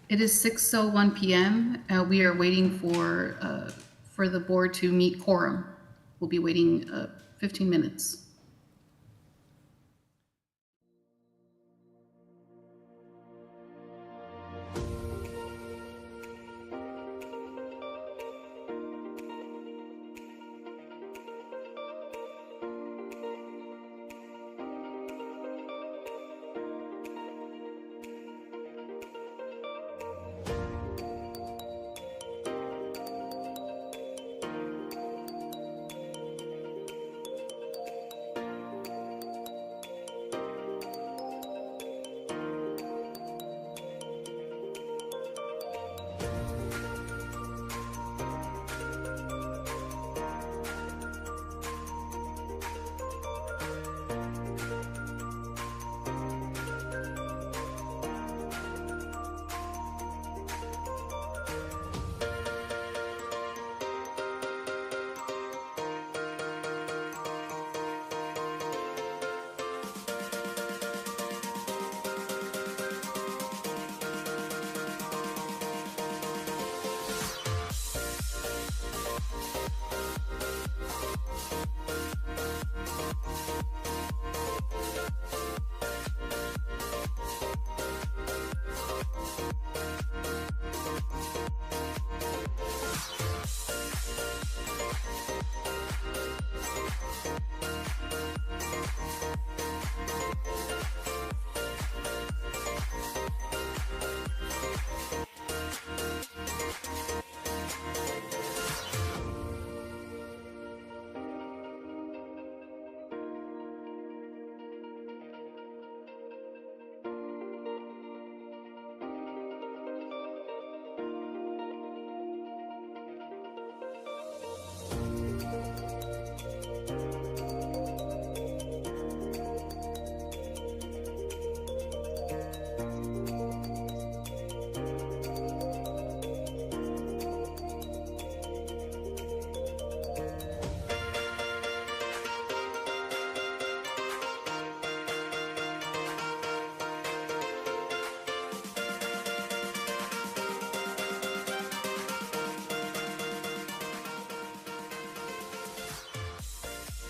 It is 6:01 p.m. We are waiting for the board to meet quorum. We'll be waiting 15 minutes.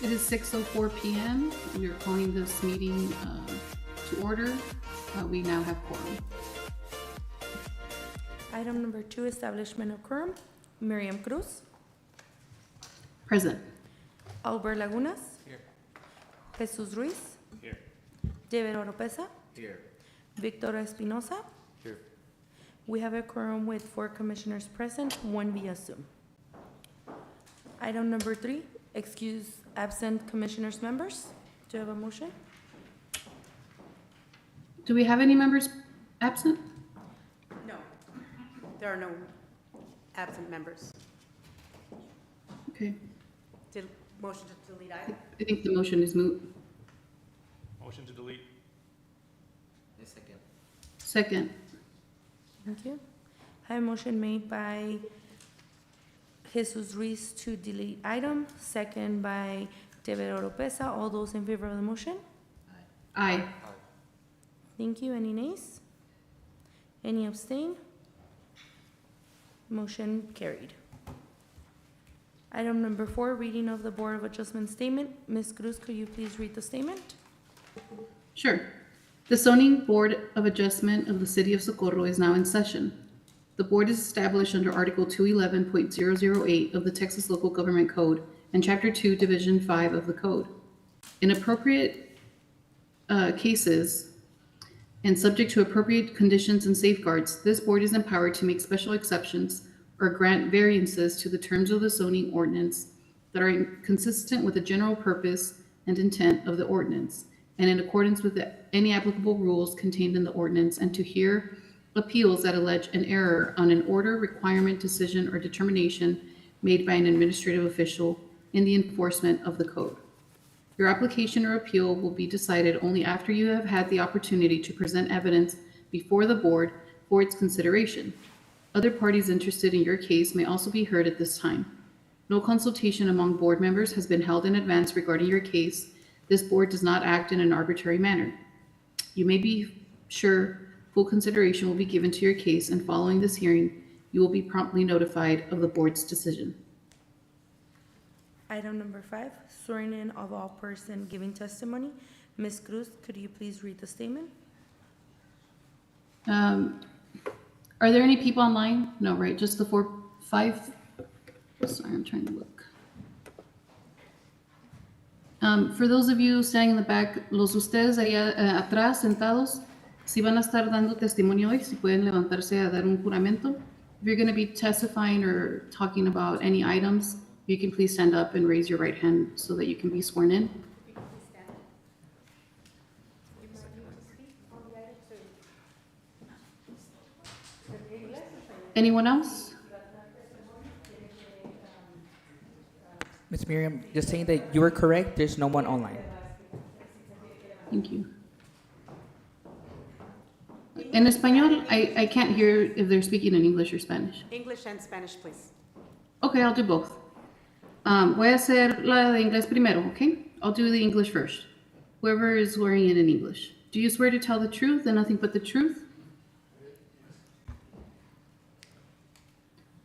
It is 6:04 p.m. We are calling this meeting to order. We now have quorum. Item number 2, establishment of quorum. Miriam Cruz, Present. Albert Lagunas, Here. Jesus Ruiz, Here. David Oropesa, Here. Victor Espinosa. Here. We have a quorum with 4 commissioners present, 1 via Zoom. Item number 3, excuse absent commissioners members. Do you have a motion? Do we have any members absent? No, there are no absent members. Okay. Motion to delete item? I think the motion is moot. Motion to delete. Second. Thank you. I have a motion made by Jesus Ruiz to delete item, second by David Oropesa. All those in favor of the motion? Aye. Thank you. Any nays? Any abstain? Motion carried. Item number 4, reading of the Board of Adjustment statement. Ms. Cruz, could you please read the statement? Sure. The Zoning Board of Adjustment of the City of Socorro is now in session. The board is established under Article 211.008 of the Texas Local Government Code and Chapter 2, Division 5 of the Code. In appropriate cases and subject to appropriate conditions and safeguards, this board is empowered to make special exceptions or grant variances to the terms of the zoning ordinance that are consistent with the general purpose and intent of the ordinance and in accordance with any applicable rules contained in the ordinance, and to hear appeals that allege an error on an order, requirement, decision, or determination made by an administrative official in the enforcement of the code. Your application or appeal will be decided only after you have had the opportunity to present evidence before the board for its consideration. Other parties interested in your case may also be heard at this time. No consultation among board members has been held in advance regarding your case. This board does not act in an arbitrary manner. You may be sure full consideration will be given to your case, and following this hearing, you will be promptly notified of the board's decision. Item number 5, swearing in of all person giving testimony. Ms. Cruz, could you please read the statement? Are there any people online? No, right? Just the 5? Sorry, I'm trying to look. For those of you standing in the back, los ustedes allá atrás sentados, si van a estar dando testimonio hoy, si pueden levantarse a dar un juramento. If you're going to be testifying or talking about any items, you can please stand up and raise your right hand so that you can be sworn in. Anyone else? Ms. Miriam, just saying that you were correct, there's no one online. Thank you. En español, I can't hear if they're speaking in English or Spanish. English and Spanish, please. Okay, I'll do both. Voy a hacer la de inglés primero, okay? I'll do the English first. Whoever is swearing in English. Do you swear to tell the truth and nothing but the truth?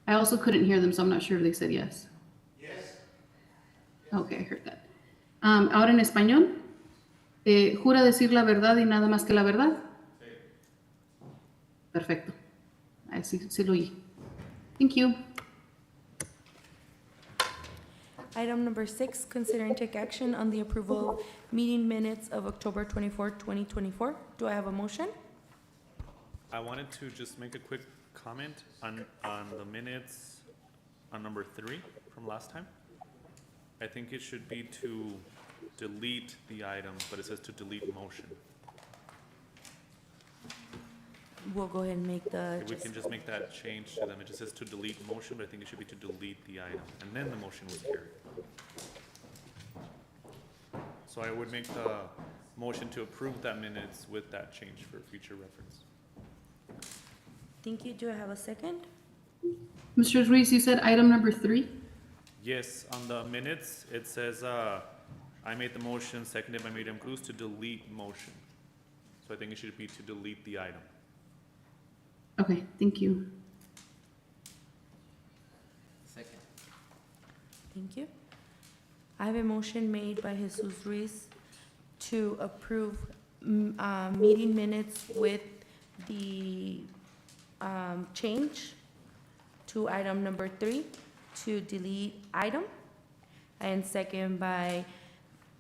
I also couldn't hear them, so I'm not sure if they said yes. Yes. Okay, I heard that. Ahora en español. ¿Jura decir la verdad y nada más que la verdad? Sí. Perfecto. Así sí lo oí. Thank you. Item number 6, consider and take action on the approval of meeting minutes of October 24, 2024. Do I have a motion? I wanted to just make a quick comment on the minutes on number 3 from last time. I think it should be to delete the item, but it says to delete motion. We'll go ahead and make the. If we can just make that change to them, it just says to delete motion, but I think it should be to delete the item, and then the motion was carried. So I would make the motion to approve that minutes with that change for future reference. Thank you. Do I have a second? Mr. Ruiz, you said item number 3? Yes, on the minutes, it says, I made the motion, seconded by Miriam Cruz, to delete motion. So I think it should be to delete the item. Okay, thank you. Second. Thank you. I have a motion made by Jesus Ruiz to approve meeting minutes with the change to item number 3 to delete item, and second by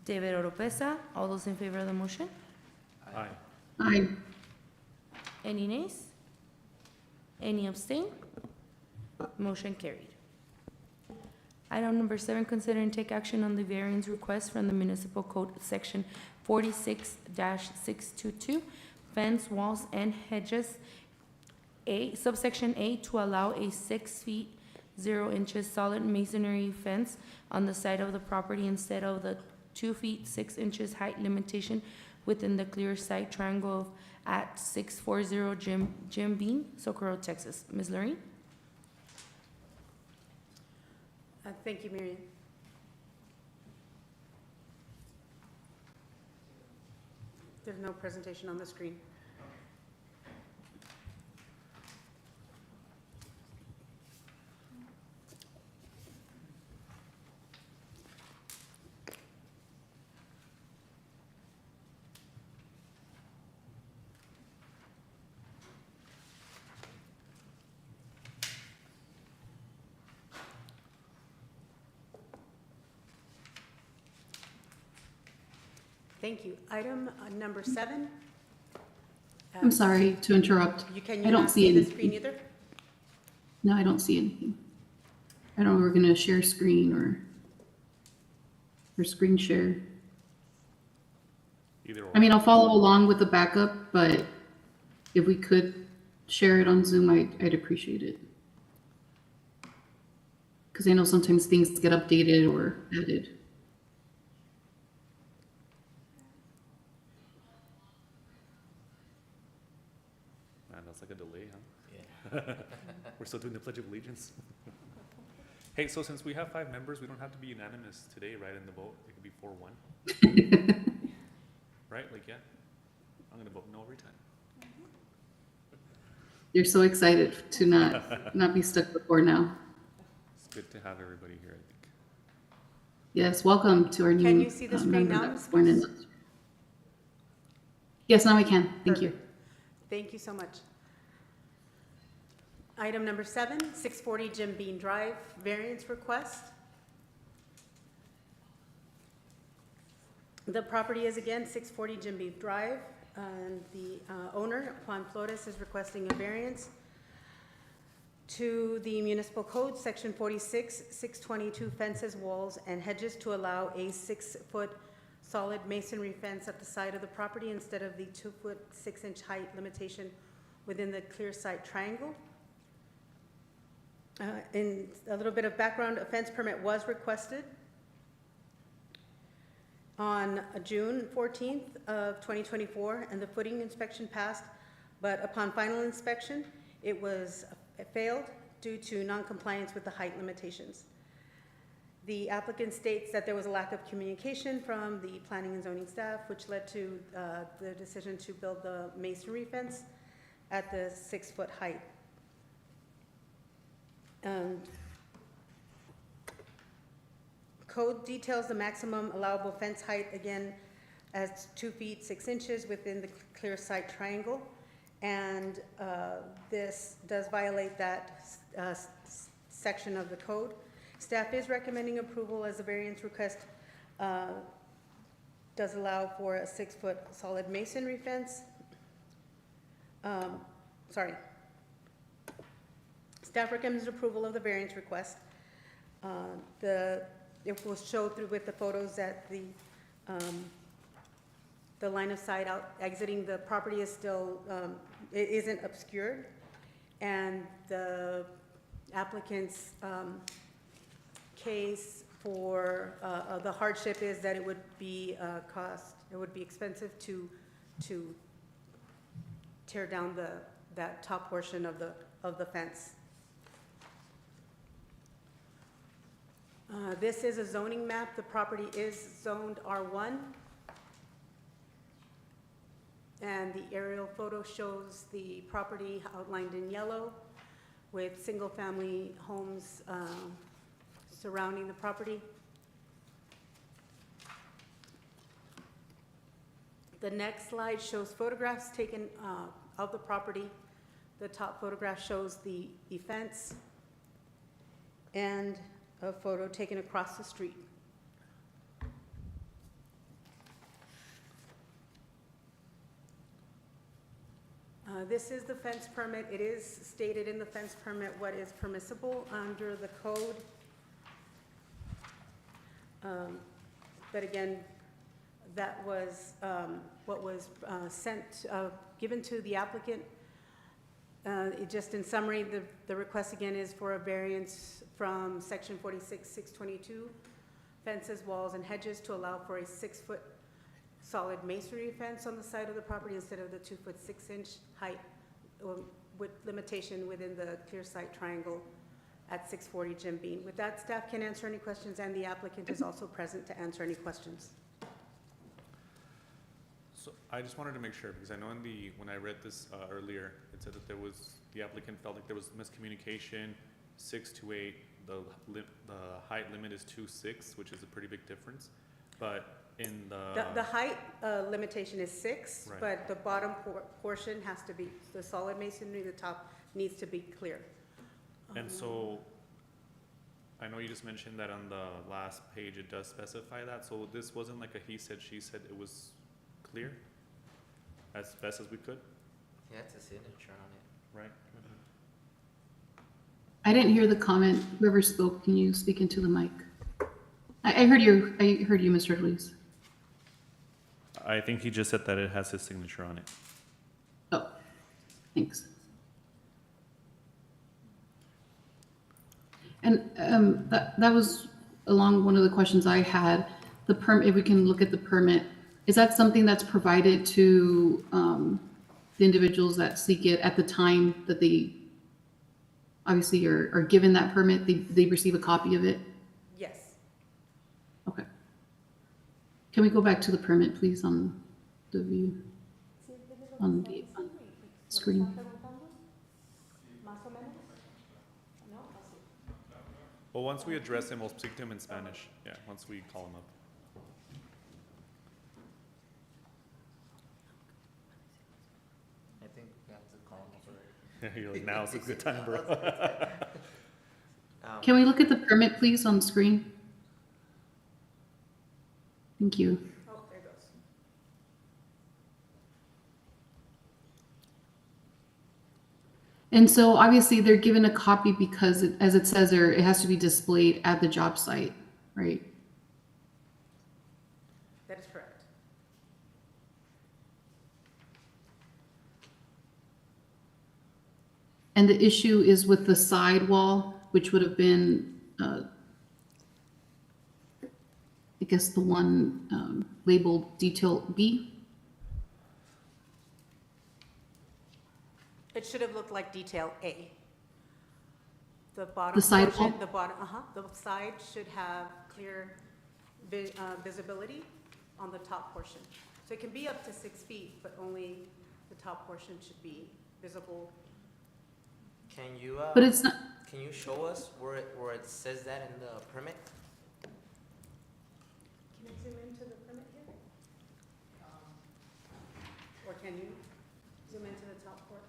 David Oropesa. All those in favor of the motion? Aye. Aye. Any nays? Any abstain? Motion carried. Item number 7, consider and take action on the variance request from the Municipal Code Section 46-622, fence, walls, and hedges, subsection A, to allow a 6 feet 0 inches solid masonry fence on the side of the property instead of the 2 feet 6 inches height limitation within the clear site triangle at 640 Jim Beam, Socorro, Texas. Ms. Lorraine? Thank you, Miriam. There's no presentation on the screen. Thank you. Item number 7. I'm sorry to interrupt. Can I you don't not see see the anything. screen either? No, I don't see anything. I don't know if we're going to share screen or screen share. Either or. I mean, I'll follow along with the backup, but if we could share it on Zoom, I'd appreciate it. Because I know sometimes things get updated or added. Man, that's like a delay, huh? Yeah. We're still doing the Pledge of Allegiance. Hey, so since we have 5 members, we don't have to be unanimous today, right, in the vote? It could be 4-1. Right, like, yeah? I'm gonna vote no every time. You're so excited to not be stuck before now. It's good to have everybody here, I think. Yes, welcome to our new. Can you see the screen member now, that Ms. was born in- Cruz? Yes, now I can. Thank you. Perfect. Thank you so much. Item number 7, 640 Jim Beam Drive, variance request. The property is again 640 Jim Beam Drive, and the owner, Juan Flores, is requesting a variance to the municipal code, section 46, 622, fences, walls, and hedges to allow a 6-foot solid masonry fence at the side of the property instead of the 2-foot 6-inch height limitation within the clear sight triangle. In a little bit of background, a fence permit was requested on June 14th of 2024, and the footing inspection passed, but upon final inspection, it failed due to non-compliance with the height limitations. The applicant states that there was a lack of communication from the planning and zoning staff, which led to the decision to build the masonry fence at the 6-foot height. Code details the maximum allowable fence height, again, as 2 feet 6 inches within the clear sight triangle. And this does violate that section of the code. Staff is recommending approval as the variance request does allow for a 6-foot solid masonry fence. Staff recommends approval of the variance request. It will show through with the photos that the line of sight out exiting the property is still, it isn't obscured. And the applicant's case for the hardship is that it would be expensive to tear down that top portion of the fence. This is a zoning map. The property is zoned R1. And the aerial photo shows the property outlined in yellow with single-family homes surrounding the property. The next slide shows photographs taken of the property. The top photograph shows the fence and a photo taken across the street. This is the fence permit. It is stated in the fence permit what is permissible under the code. But again, that was what was given to the applicant. Just in summary, the request again is for a variance from section 46, 622, fences, walls, and hedges to allow for a 6-foot solid masonry fence on the side of the property instead of the 2-foot 6-inch height with limitation within the clear sight triangle at 640 Jim Beam. With that, staff can answer any questions, and the applicant is also present to answer any questions. So I just wanted to make sure, because I know when I read this earlier, it said that the applicant felt like there was miscommunication, 6 to 8, the height limit is 2.6, which is a pretty big difference. But in The height limitation is 6, Right. but the bottom portion has to be, the solid masonry, the top needs to be clear. And so, I know you just mentioned that on the last page it does specify that, so this wasn't like a he said, she said, it was clear? As best as we could, Yeah, it's a signature on it. right? I didn't hear the comment. Whoever spoke, can you speak into the mic? I heard you, Mr. Ruiz. I think he just said that it has his signature on it. Oh, thanks. And that was along one of the questions I had. The permit, if we can look at the permit, is that something that's provided to the individuals that seek it at the time that they obviously are given that permit? They receive a copy of it? Yes. Okay. Can we go back to the permit, please, on the view, on the screen? Well, once we address him, we'll speak to him in Spanish. Yeah, once we call him up. I think we have to call him over. You're like, now's a good time, bro. Can we look at the permit, please, on screen? Thank you. Oh, there it goes. And so obviously they're given a copy because as it says there, it has to be displayed at the job site, right? That is correct. And the issue is with the side wall, which would have been, I guess the one labeled detail B. It should have looked like detail A. The bottom The side portion, wall? the bottom, the side should have clear visibility on the top portion. So it can be up to 6 feet, but only the top portion should be visible. Can you, But it's not, can you show us where it says that in the permit? Can I zoom into the permit here? Or can you zoom into the top port?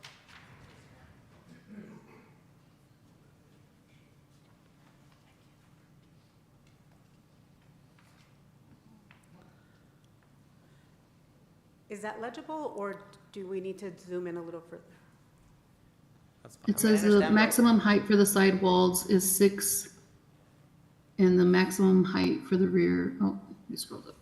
Is that legible, or do we need to zoom in a little further? That's it fine. I says the understand, but- maximum height for the side walls is 6 and the maximum height for the rear, oh, we scrolled up.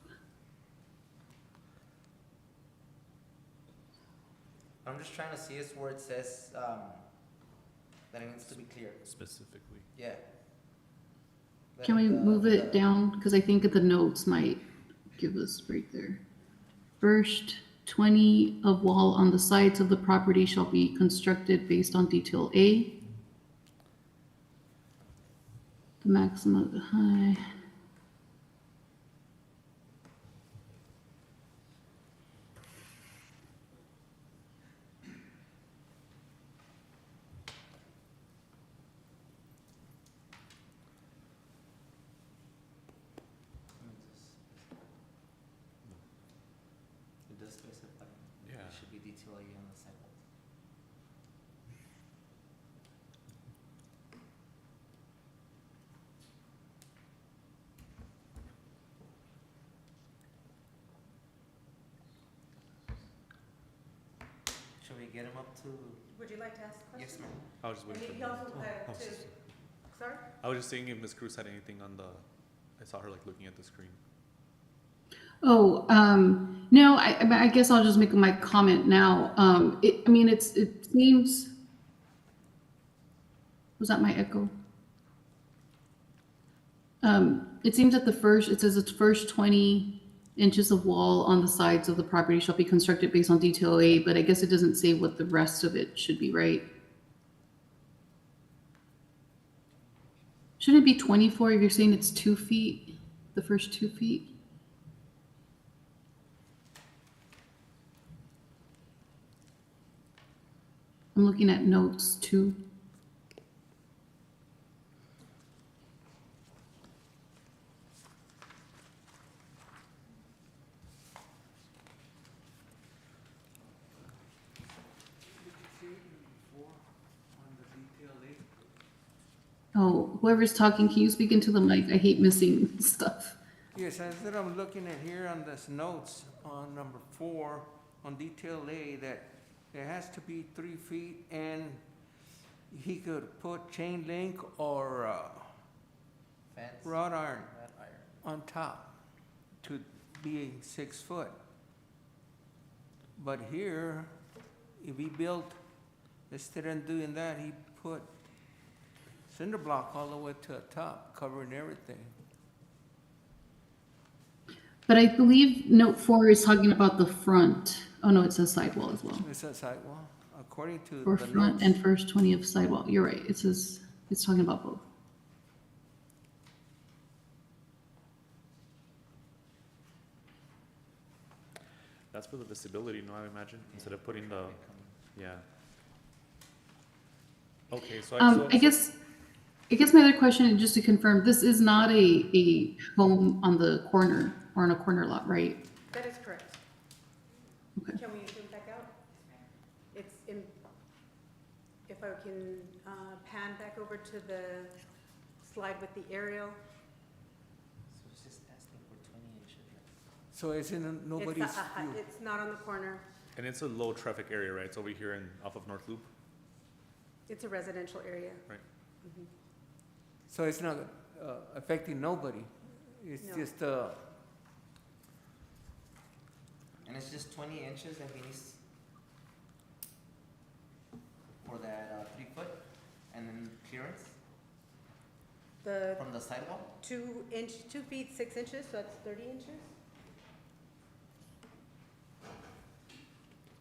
I'm just trying to see is where it says, that it needs to be clear. Specifically. Yeah. Can we move it down? Because I think the notes might give us right there. First, 20 of wall on the sides of the property shall be constructed based on detail A. The maximum of the height. It does specify. Yeah. It should be detail A on the sidewalk. Should we get him up to? Would you like to ask a question? Yes, ma'am. I was just And waiting he for also, Oh, to, sorry? I was just seeing if Ms. Cruz had anything on the, I saw her like looking at the screen. Oh, no, I guess I'll just make my comment now. I mean, it seems, was that my echo? It seems that it says it's first 20 inches of wall on the sides of the property shall be constructed based on detail A, but I guess it doesn't say what the rest of it should be, right? Shouldn't it be 24 if you're saying it's 2 feet, the first 2 feet? I'm looking at notes too. Oh, whoever's talking, can you speak into the mic? I hate missing stuff. Yes, as that I'm looking at here on this notes on number 4, on detail A, that there has to be 3 feet and he could put chain link or Fence. wrought iron Red iron. on top to be 6 foot. But here, if he built, instead of doing that, he put cinder block all the way to the top, covering everything. But I believe note 4 is talking about the front. Oh no, it says sidewall as well. It's a sidewall, according to Or the front notes. and first 20 of sidewall. You're right. It says, it's talking about both. That's for the visibility, no, I imagine, instead of putting the, yeah. Okay, so I guess I guess my other question, just to confirm, this is not a home on the corner or on a corner lot, right? That is correct. Okay. Can we zoom back out? It's in, if I can pan back over to the slide with the aerial. So it's just asking for 20 inches. So it's in It's nobody's a- view. It's not on the corner. And it's a low traffic area, right? It's over here in, off of North Loop. It's a residential area. Right. Mhm. So it's not affecting nobody. It's No. just, And it's just 20 inches that he needs for that 3 foot and then clearance The from the sidewalk? 2 feet, 6 inches, so that's 30 inches?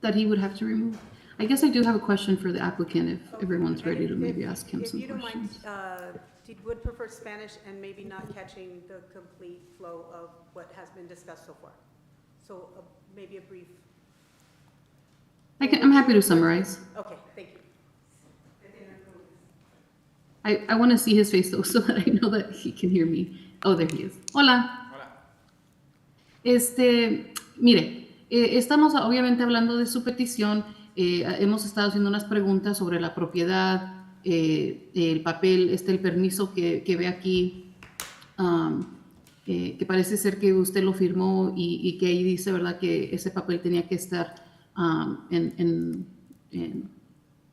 That he would have to remove? I guess I do have a question for the applicant if everyone's ready to And maybe if- ask him some If you don't mind, questions. he would prefer Spanish and maybe not catching the complete flow of what has been discussed so far. So maybe a brief, I'm happy to summarize. okay, thank you. I want to see his face though, so that I know that he can hear me. Oh, there he is. Hola. Mire, estamos obviamente hablando de su petición. Hemos estado haciendo unas preguntas sobre la propiedad, el papel, el permiso que ve aquí, que parece ser que usted lo firmó y que ahí dice, ¿verdad?, que ese papel tenía que estar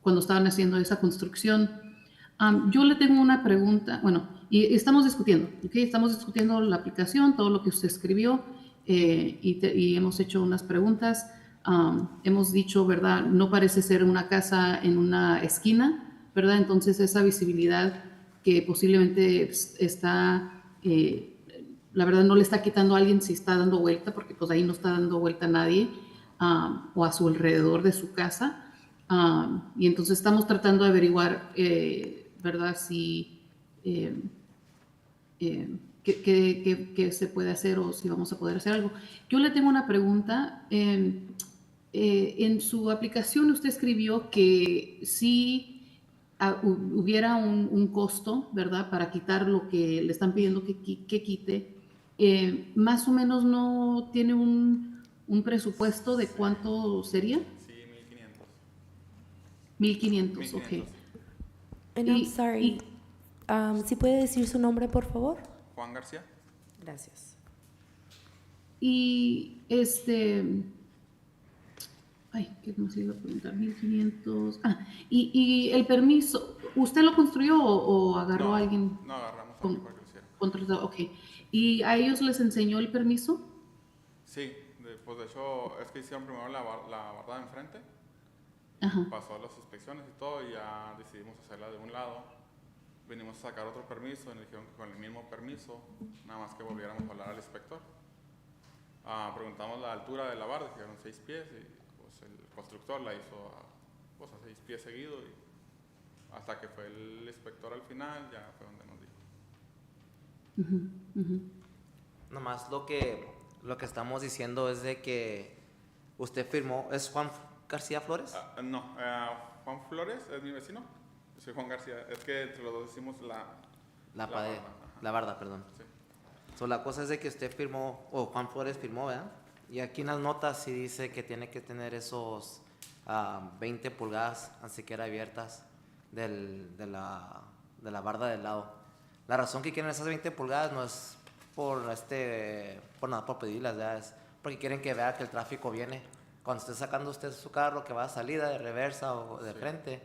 cuando estaban haciendo esa construcción. Yo le tengo una pregunta, bueno, y estamos discutiendo, ¿ok? Estamos discutiendo la aplicación, todo lo que usted escribió, y hemos hecho unas preguntas. Hemos dicho, ¿verdad? No parece ser una casa en una esquina, ¿verdad? Entonces esa visibilidad que posiblemente está, la verdad no le está quitando a alguien si está dando vuelta, porque pues ahí no está dando vuelta nadie, o a su alrededor de su casa. Y entonces estamos tratando de averiguar, ¿verdad? Si qué se puede hacer o si vamos a poder hacer algo. Yo le tengo una pregunta. En su aplicación usted escribió que si hubiera un costo, ¿verdad?, para quitar lo que le están pidiendo que quite, más o menos no tiene un presupuesto de cuánto sería. Sí, 1500. 1500, ok. 1500. And I'm Y- sorry, ¿sí puede decir su nombre, por favor? Juan García. Gracias. Y ay, ¿qué más le iba a preguntar? 1500. Y el permiso, ¿usted lo construyó o agarró No, a alguien No agarramos a con- alguien para que lo hiciera. contratado? Ok. ¿Y a ellos les enseñó el permiso? Sí, pues de hecho es que hicieron primero la barda de enfrente, Ajá. pasó las inspecciones y todo y ya decidimos hacerla de un lado. Venimos a sacar otro permiso y nos dijeron que con el mismo permiso, nada más que volviéramos a hablar al inspector. Preguntamos la altura de la barda, dijeron 6 pies y pues el constructor la hizo a 6 pies seguido y hasta que fue el inspector al final ya fue donde nos dijo. Nomás lo que estamos diciendo es de que usted firmó, ¿es Juan García Flores? No, Juan Flores es mi vecino. Yo soy Juan García. Es que entre los dos decimos La barda, ajá. barda, perdón. Sí. So, la cosa es de que usted firmó, o Juan Flores firmó, ¿verdad? Y aquí en las notas sí dice que tiene que tener esos 20 pulgadas, ni siquiera abiertas, de la barda del lado. La razón que quieren esas 20 pulgadas no es por nada, por pedirlas, ¿verdad? Es porque quieren que vea que el tráfico viene. Cuando esté sacando usted su carro que va a salida, de reversa o de frente,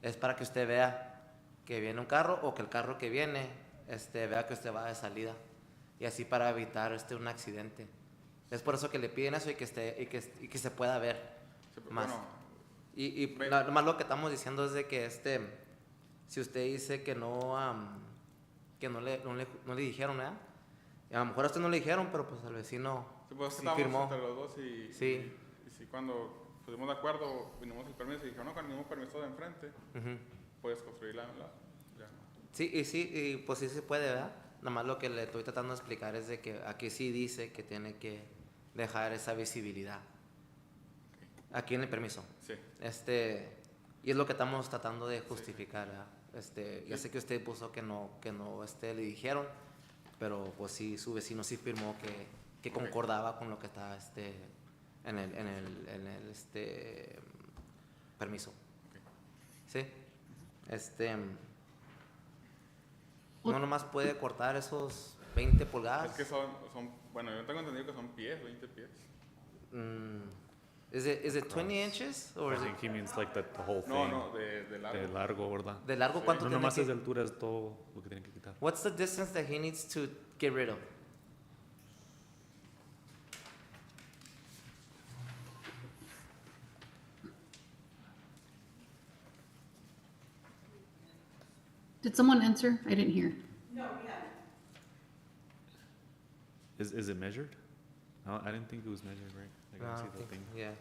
es para que usted vea que viene un carro o que el carro que viene vea que usted va de salida. Y así para evitar un accidente. Es por eso que le piden eso y que se pueda ver Sí, pero más. bueno, Nomás lo que estamos diciendo es de que si usted dice que no le dijeron, ¿verdad? Y a lo mejor a usted no le dijeron, pero pues al vecino sí, pues sí estábamos firmó. entre los dos y Sí. y sí, cuando pusimos de acuerdo, vinimos el permiso y dijeron, no, con el mismo permiso de enfrente, Ujú. puedes construir ya. Sí, y pues sí se puede, ¿verdad? Nada más lo que le estoy tratando de explicar es de que aquí sí dice que tiene que dejar esa visibilidad. Aquí en el permiso. Sí. Y es lo que estamos tratando de justificar, ¿verdad? Ya sé que usted puso que no, le dijeron, pero pues sí, su vecino sí firmó que concordaba con lo que está, en el permiso. Sí. No nomás puede cortar esos 20 pulgadas. Es que bueno, yo tengo entendido que son pies, 20 pies. Is it 20 inches? Or I is it think he means like the whole thing. No, de largo. De largo, ¿verdad? de largo? Sí. ¿Cuánto No tiene nomás que- es de altura, es todo lo que tienen que quitar. What's the distance that he needs to get rid of? Did someone answer? I didn't hear. Is it measured? No, I didn't think it was measured, right? I No, gotta I see don't the think- thing. yeah.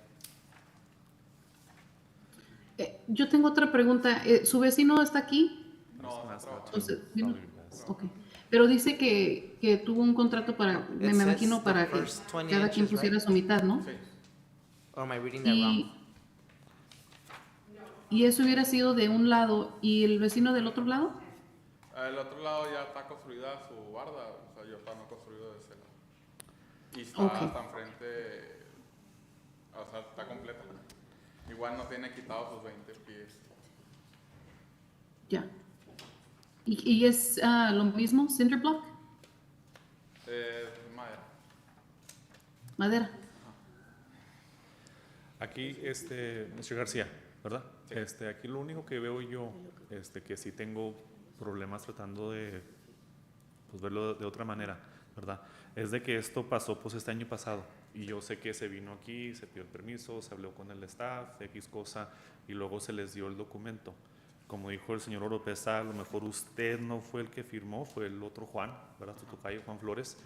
Yo tengo otra pregunta. ¿Su vecino está aquí? No, Just está ask that trabajando. too. Entonces, vino- Probably best. Ok. Pero dice que tuvo un contrato para, me It says imagino, the para que first 20 cada quien inches, pusiera right? su mitad, ¿no? Sí. Or am I reading that wrong? Y eso hubiera sido de un lado y el vecino del otro lado. Al otro lado ya está construida su barda, o sea, yo estaba no construido de ese lado. Y está Ok. hasta enfrente, o sea, está completa. Igual no tiene quitado sus 20 pies. Ya. ¿Y es lo mismo, cinder block? Madera. Madera. Aquí, Mr. García, ¿verdad? Aquí lo único que veo yo, que sí tengo problemas tratando de, pues, verlo de otra manera, ¿verdad? Es de que esto pasó, pues, este año pasado. Y yo sé que se vino aquí, se pidió el permiso, se habló con el staff, X cosa, y luego se les dio el documento. Como dijo el señor Oropesa, a lo mejor usted no fue el que firmó, fue el otro Juan, ¿verdad? Su tocayo, Juan Flores.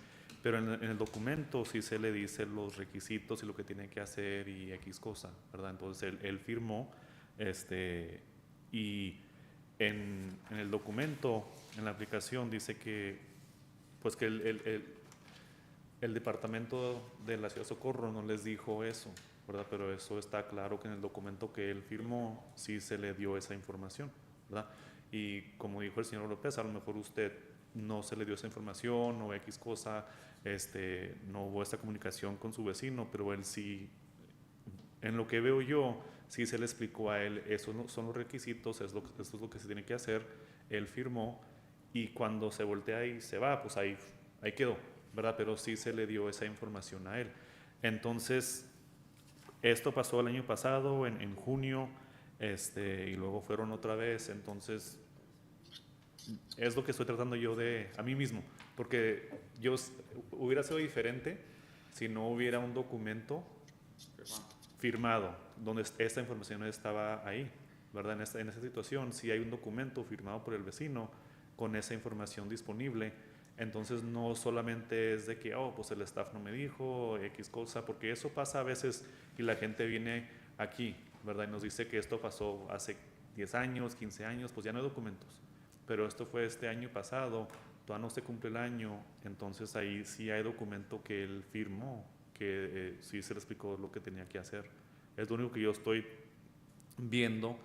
Pero en el documento sí se le dice los requisitos y lo que tiene que hacer y X cosa, ¿verdad? Entonces él firmó, y en el documento, en la aplicación, dice que, pues que el departamento de la ciudad de Socorro no les dijo eso, ¿verdad? Pero eso está claro que en el documento que él firmó sí se le dio esa información, ¿verdad? Y como dijo el señor López, a lo mejor usted no se le dio esa información o X cosa, no hubo esta comunicación con su vecino, pero él sí, en lo que veo yo, sí se le explicó a él, esos son los requisitos, esto es lo que se tiene que hacer, él firmó y cuando se voltea y se va, pues ahí quedó, ¿verdad? Pero sí se le dio esa información a él. Entonces, esto pasó el año pasado, en junio, y luego fueron otra vez, entonces es lo que estoy tratando yo a mí mismo, porque hubiera sido diferente si no hubiera un documento firmado donde esta información estaba ahí, ¿verdad? En esta situación, si hay un documento firmado por el vecino con esa información disponible, entonces no solamente es de que, pues el staff no me dijo, X cosa, porque eso pasa a veces y la gente viene aquí, ¿verdad? Y nos dice que esto pasó hace 10 años, 15 años, pues ya no hay documentos. Pero esto fue este año pasado, todavía no se cumple el año, entonces ahí sí hay documento que él firmó, que sí se le explicó lo que tenía que hacer. Es lo único que yo estoy viendo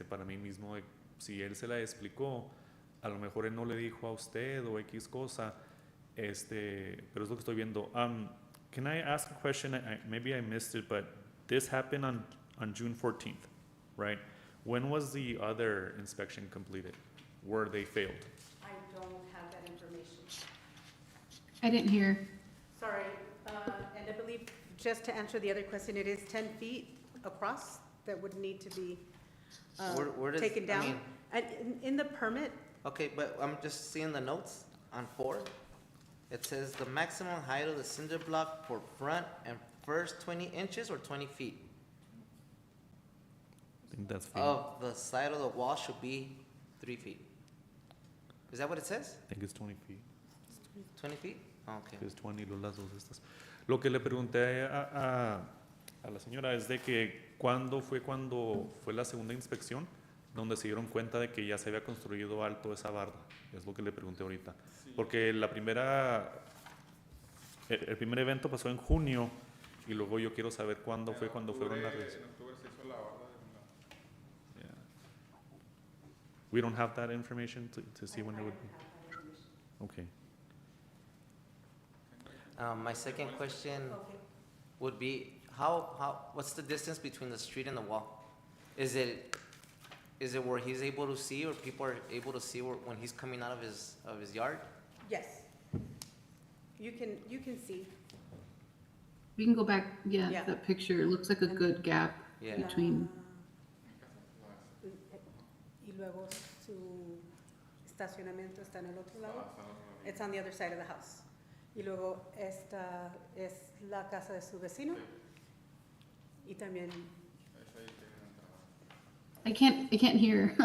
para mí mismo, si él se la explicó, a lo mejor él no le dijo a usted o X cosa, pero es lo que estoy viendo. Can I ask a question? Maybe I missed it, but this happened on June 14th, right? When was the other inspection completed, where they failed? I don't have that information. I didn't hear. Sorry, and I believe, just to answer the other question, it is 10 feet across that would need to be Where does- taken I down. mean- And in the permit, Okay, but I'm just seeing the notes on 4. It says the maximum height of the cinder block for front and first 20 inches or 20 feet I think that's fair. of the side of the wall should be 3 feet. Is that what it says? I think it's 20 feet. 20 feet? Okay. Es 20 las dos estas. Lo que le pregunté a la señora es de que cuando fue la segunda inspección donde se dieron cuenta de que ya se había construido alto esa barda. Es lo que le pregunté ahorita. Porque el primer evento pasó en junio y luego yo quiero saber cuándo fueron las En octubre se hizo la barda de un lado. We don't have that information to see when it would be? Okay. My second question Okay. would be, what's the distance between the street and the wall? Is it where he's able to see, or people are able to see when he's coming out of his yard? Yes. You can see. We can go back, yeah, Yeah. that picture, it looks like a good gap Yeah. between, Y luego su estacionamiento está en el otro lado. It's on the other side of the house. Y luego esta es la casa de su vecino. Y también, I can't hear.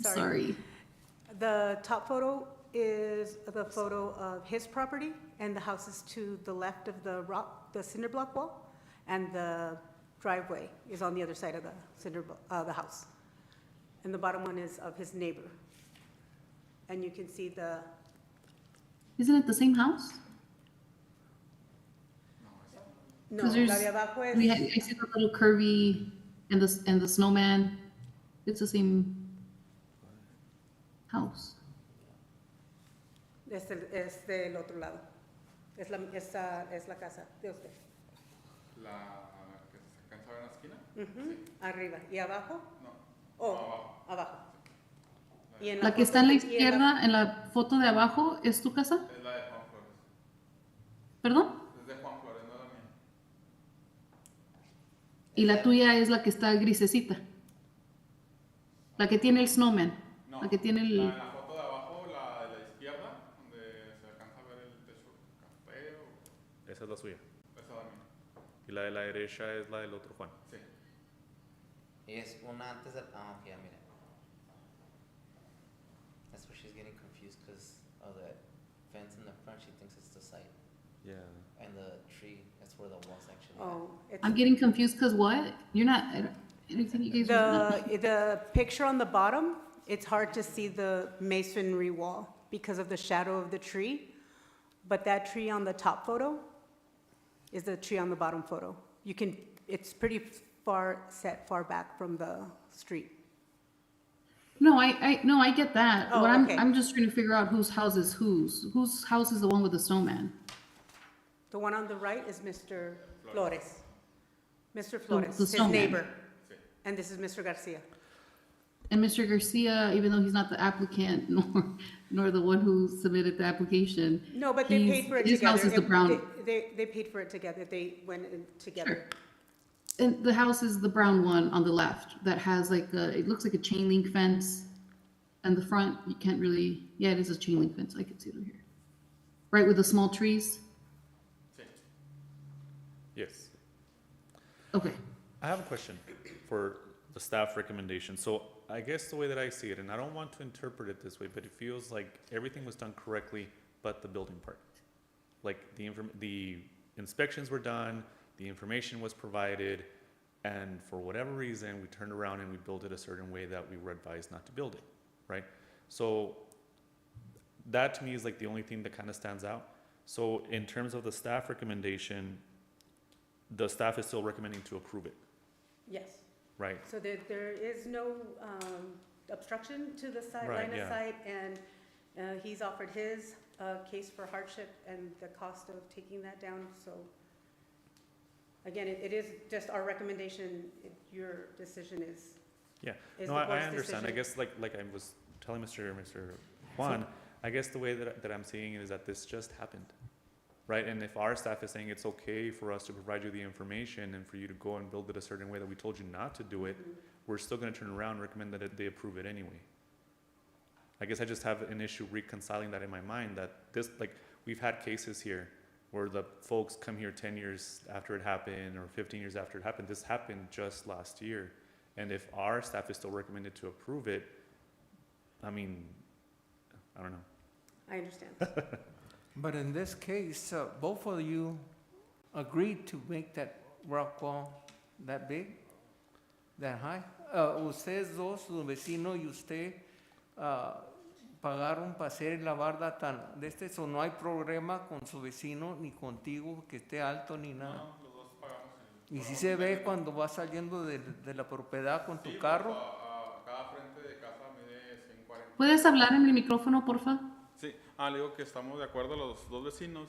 Sorry. Sorry. the top photo is the photo of his property, and the house is to the left of the cinder block wall, and the driveway is on the other side of the house. And the bottom one is of his neighbor. And you can see Isn't it the same house? no, 'Cause la there's- de abajo es. I see the little curvy and the snowman. It's the same house. Es del otro lado. Esta es la casa de usted. La que se alcanza a ver en la esquina. Ujú, arriba. ¿Y abajo? No. Oh, Abajo. abajo. Y en La que foto está en la y izquierda, en la foto de abajo, ¿es tu casa? Es la de Juan Flores. ¿Perdón? Es de Juan Flores, no es la mía. Y la tuya es la que está grisecita. La que tiene el snowman. No. La que tiene el... En la foto de abajo, la de la izquierda, donde se alcanza a ver el techo café o... Esa es la suya. Esa es la mía. Y la de la derecha es la del otro Juan. Sí. Y es una antes de... ok, ya mire. That's where she's getting confused because of the fence in the front. She thinks it's the side. Yeah. And the tree, that's where the wall's actually. Oh, it's I'm getting confused because what? You're not... I don't think you guys are... the picture on the bottom, it's hard to see the masonry wall because of the shadow of the tree. But that tree on the top photo is the tree on the bottom photo. It's pretty far back from the street. No, I get that. Oh, What okay. I'm just trying to figure out whose house is whose. Whose house is the one with the snowman? The one on the right is Mr. Flores. Mr. Flores, the his snowman. neighbor. And this is Mr. Garcia. And Mr. Garcia, even though he's not the applicant nor the one who submitted the application. No, but they paid for it his together. house is the brown. They paid for it together. They went in together. And the house is the brown one on the left that has like it looks like a chain link fence. And the front, you can't really, yeah, it is a chain link fence. I can see it over here. Right with the small trees? Yes. Okay. I have a question for the staff recommendation. So I guess the way that I see it, and I don't want to interpret it this way, but it feels like everything was done correctly, but the building part. Like the inspections were done, the information was provided, and for whatever reason, we turned around and we built it a certain way that we were advised not to build it, right? So that to me is like the only thing that kind of stands out. So in terms of the staff recommendation, the staff is still recommending to approve it, Yes. right? So there is no obstruction to the side, Right, line yeah. of sight, and he's offered his case for hardship and the cost of taking that down, so. Again, it is just our recommendation, your decision is. Yeah. is No, the I board's understand. I decision. guess like I was telling Mr. Juan, I guess the way that I'm seeing it is that this just happened, right? And if our staff is saying it's okay for us to provide you the information and for you to go and build it a certain way that we told you not to do it, we're still gonna turn around and recommend that they approve it anyway. I guess I just have an issue reconciling that in my mind, that this, like, we've had cases here where the folks come here 10 years after it happened or 15 years after it happened. This happened just last year. And if our staff is still recommended to approve it, I mean, I don't know. I understand. But in this case, both of you agreed to make that rock wall that big, that high. Ustedes dos, su vecino y usted, pagaron para hacer la barda tan de so no hay problema con su vecino ni contigo que esté alto ni nada. No, los dos pagamos Y si se ve cuando vas saliendo de la propiedad con tu carro. Cada frente de casa mide ¿Puedes hablar en el micrófono, porfa? Sí, le digo que estamos de acuerdo los dos vecinos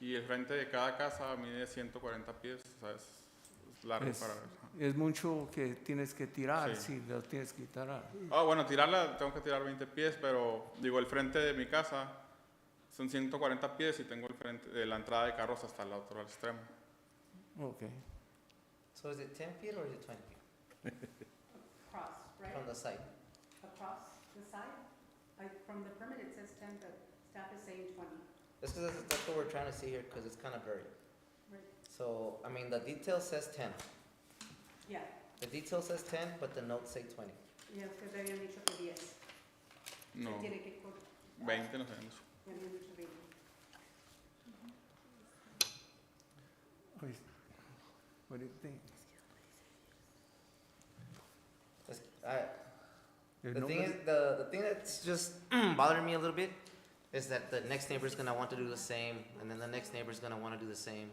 y el frente de cada casa mide 140 pies, o sea, es largo Es, para... es mucho que tienes que tirar, Sí. si lo tienes que tirar. Bueno, tirarla, tengo que tirar 20 pies, pero digo, el frente de mi casa son 140 pies y tengo el frente, la entrada de carros hasta el otro extremo. Okay. So is it 10 feet or is it 20 feet Across, right? from the side? Across the side? From the permit, it says 10, but staff is saying 20. That's what we're trying to see here, because it's kind of blurry. Right. So, I mean, the detail says 10. Yeah, The detail says 10, but the notes say 20. ya ustedes habían dicho que 10. No, Tiene que 20 no sé. No sé. ya habían dicho 20. What do you think? There's The thing nobody- is, the thing that's just bothering me a little bit is that the next neighbor's gonna want to do the same, and then the next neighbor's gonna want to do the same.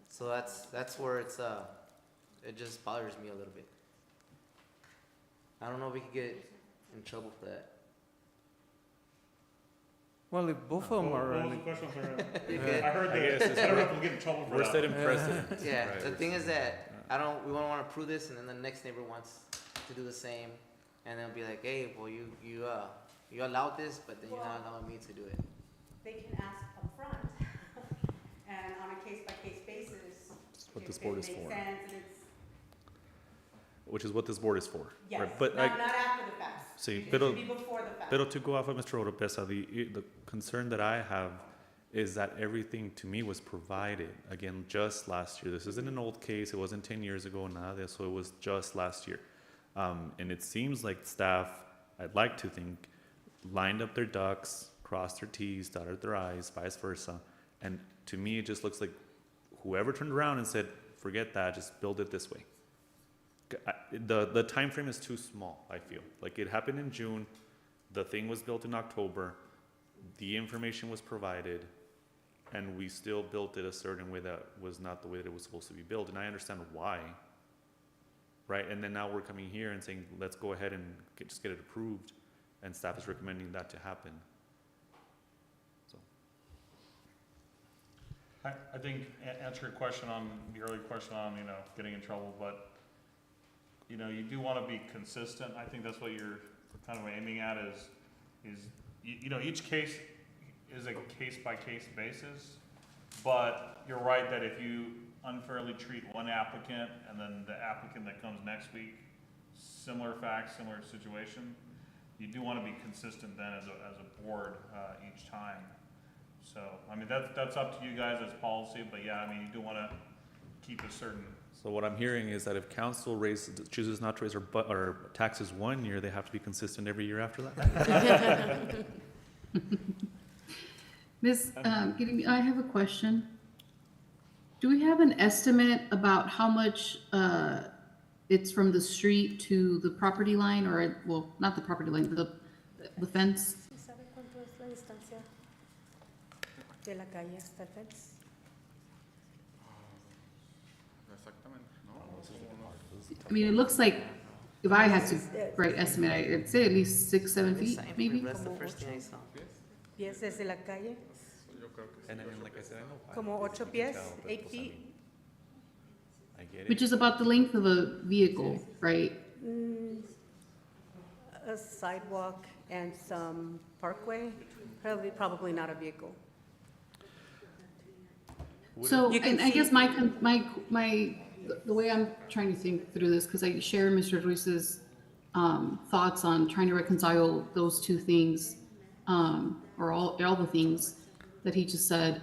So that's where it just bothers me a little bit. I don't know if we could get in trouble for that. Well, if both of them are, What was the question, sir? You good? I heard I guess that, it's I don't know if we'll get in trouble for We're that. setting precedent. Yeah, Right, the we're- thing is that we don't want to approve this, and then the next neighbor wants to do the same, and then be like, hey, well, you allowed this, but then you're not allowing me to do it. They can ask upfront, and on a case-by-case basis. what if this it board is makes for. sense and it's- Which is what this board is for. Yes, right? But not after the fact. Sí, It pero- should be before the fact. Pero to go off of Mr. Oropesa, the concern that I have is that everything to me was provided, again, just last year. This isn't an old case, it wasn't 10 years ago, nada de eso, it was just last year. And it seems like staff, I'd like to think, lined up their ducks, crossed their T's, dotted their I's, vice versa. And to me, it just looks like whoever turned around and said, forget that, just build it this way. The time frame is too small, I feel. Like it happened in June, the thing was built in October, the information was provided, and we still built it a certain way that was not the way that it was supposed to be built. And I understand why, right? And then now we're coming here and saying, let's go ahead and just get it approved, and staff is recommending that to happen. So, I think, answer your question on, the earlier question on, getting in trouble, but, you do want to be consistent. I think that's what you're kind of aiming at is, each case is a case-by-case basis, but you're right that if you unfairly treat one applicant and then the applicant that comes next week, similar facts, similar situation, you do want to be consistent then as a board each time. So, I mean, that's up to you guys as policy, but yeah, I mean, you do want to keep a certain. so what I'm hearing is that if council chooses not to raise or taxes 1 year, they have to be consistent every year after that? Ms. Gideon, I have a question. Do we have an estimate about how much it's from the street to the property line, or, well, not the property line, the fence? ¿Sí sabe cuánto es la distancia de la calle hasta el fence? Exactamente, ¿no? I mean, it looks like, if I had to write estimate, I'd say at least 6-7 feet, maybe? That's the first thing I saw. ¿Pies desde la calle? Yo creo que sí. And I mean, like I said, I know. Como 8 pies, 8 feet? I get it. Which is about the length of a vehicle, right? A sidewalk and some parkway, probably not a vehicle. So, You can and I guess see- the way I'm trying to think through this, because I share Mr. Ruiz's thoughts on trying to reconcile those two things, or all the things that he just said.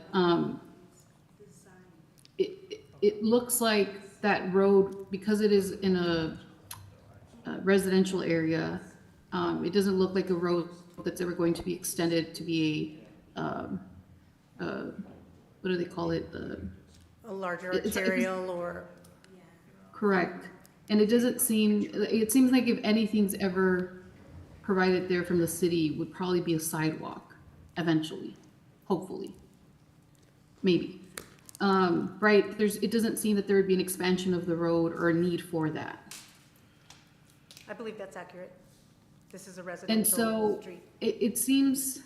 It looks like that road, because it is in a residential area, it doesn't look like a road that's ever going to be extended to be what do they call it? A larger It's- arterial or, Correct. And it seems like if anything's ever provided there from the city, would probably be a sidewalk eventually, hopefully. Maybe. Right, it doesn't seem that there would be an expansion of the road or a need for that. I believe that's accurate. This is a And residential so street. it seems,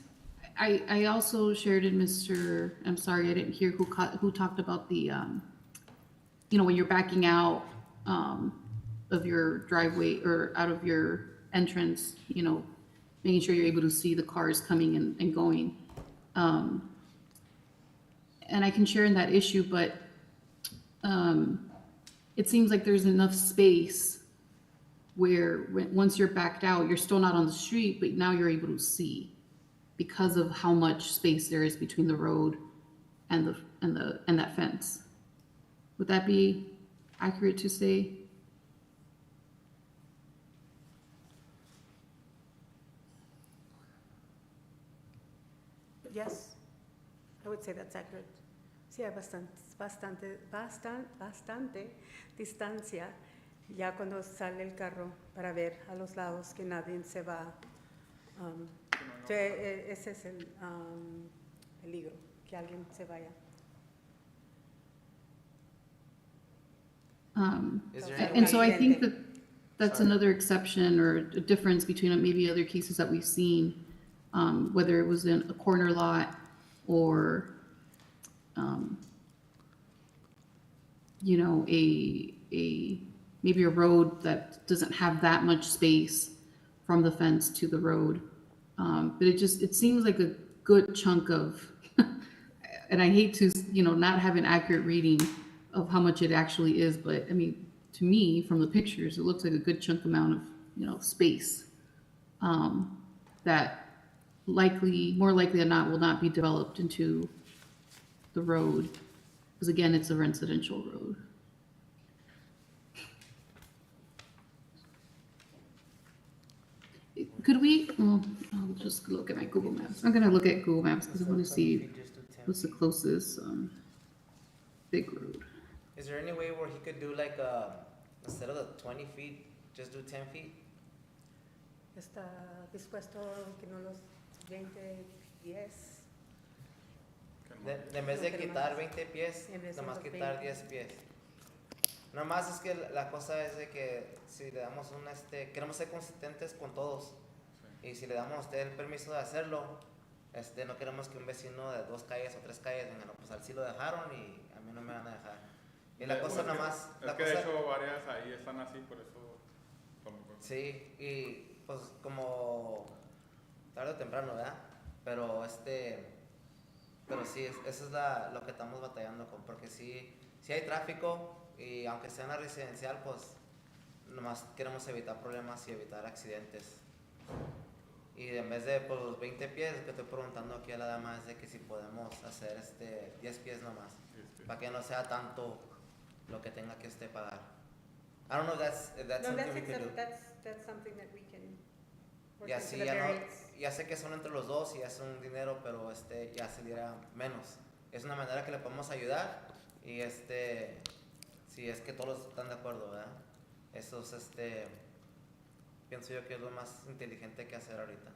I also shared in I'm sorry, I didn't hear who talked about the, you know, when you're backing out, of your driveway or out of your entrance, you know, making sure you're able to see the cars coming and going. And I can share in that issue, but, it seems like there's enough space where once you're backed out, you're still not on the street, but now you're able to see because of how much space there is between the road and that fence. Would that be accurate to say? Yes, I would say that's accurate. Sí, hay bastante distancia ya cuando sale el carro para ver a los lados que nadie se va. Ese es el peligro, que alguien se vaya. Is there And any and so I way, think that that's Sorry. another exception or a difference between maybe other cases that we've seen, whether it was in a corner lot or, you know, maybe a road that doesn't have that much space from the fence to the road. But it seems like a good chunk of, and I hate to, you know, not have an accurate reading of how much it actually is, but I mean, to me, from the pictures, it looks like a good chunk amount of, you know, space, that more likely than not, will not be developed into the road. Because again, it's a residential road. Could we, well, I'll just look at my Google Maps. I'm gonna look at Google Maps because I want to see what's the closest, big road. Is there any way where he could do like, instead of the 20 feet, just do 10 feet? ¿Está dispuesto que no los 20 pies? En vez de No, que quitar nomás- 20 pies, en vez de nomás los quitar 20. 10 pies. Nomás es que la cosa es de que si le damos queremos ser consistentes con todos. Y si le damos a usted el permiso de hacerlo, no queremos que un vecino de 2 calles o 3 calles venga, no, pues al sí lo dejaron y a mí no me van a dejar. Y la cosa nomás, Es que de hecho varias ahí están así, por eso... sí, y pues como tarde o temprano, ¿verdad? Pero pero sí, eso es lo que estamos batallando con, porque sí hay tráfico y aunque sea una residencial, pues nomás queremos evitar problemas y evitar accidentes. Y en vez de por los 20 pies, que estoy preguntando aquí a la dama es de que si podemos hacer 10 pies nomás, para que no sea tanto lo que tenga que pagar. I don't know if that's No, something we could do. that's something that we can work Ya into sí, the variance. ya sé que son entre los dos y es un dinero, pero ya saliera menos. Es una manera que le podemos ayudar y si es que todos están de acuerdo, ¿verdad? Eso es pienso yo que es lo más inteligente que hacer ahorita.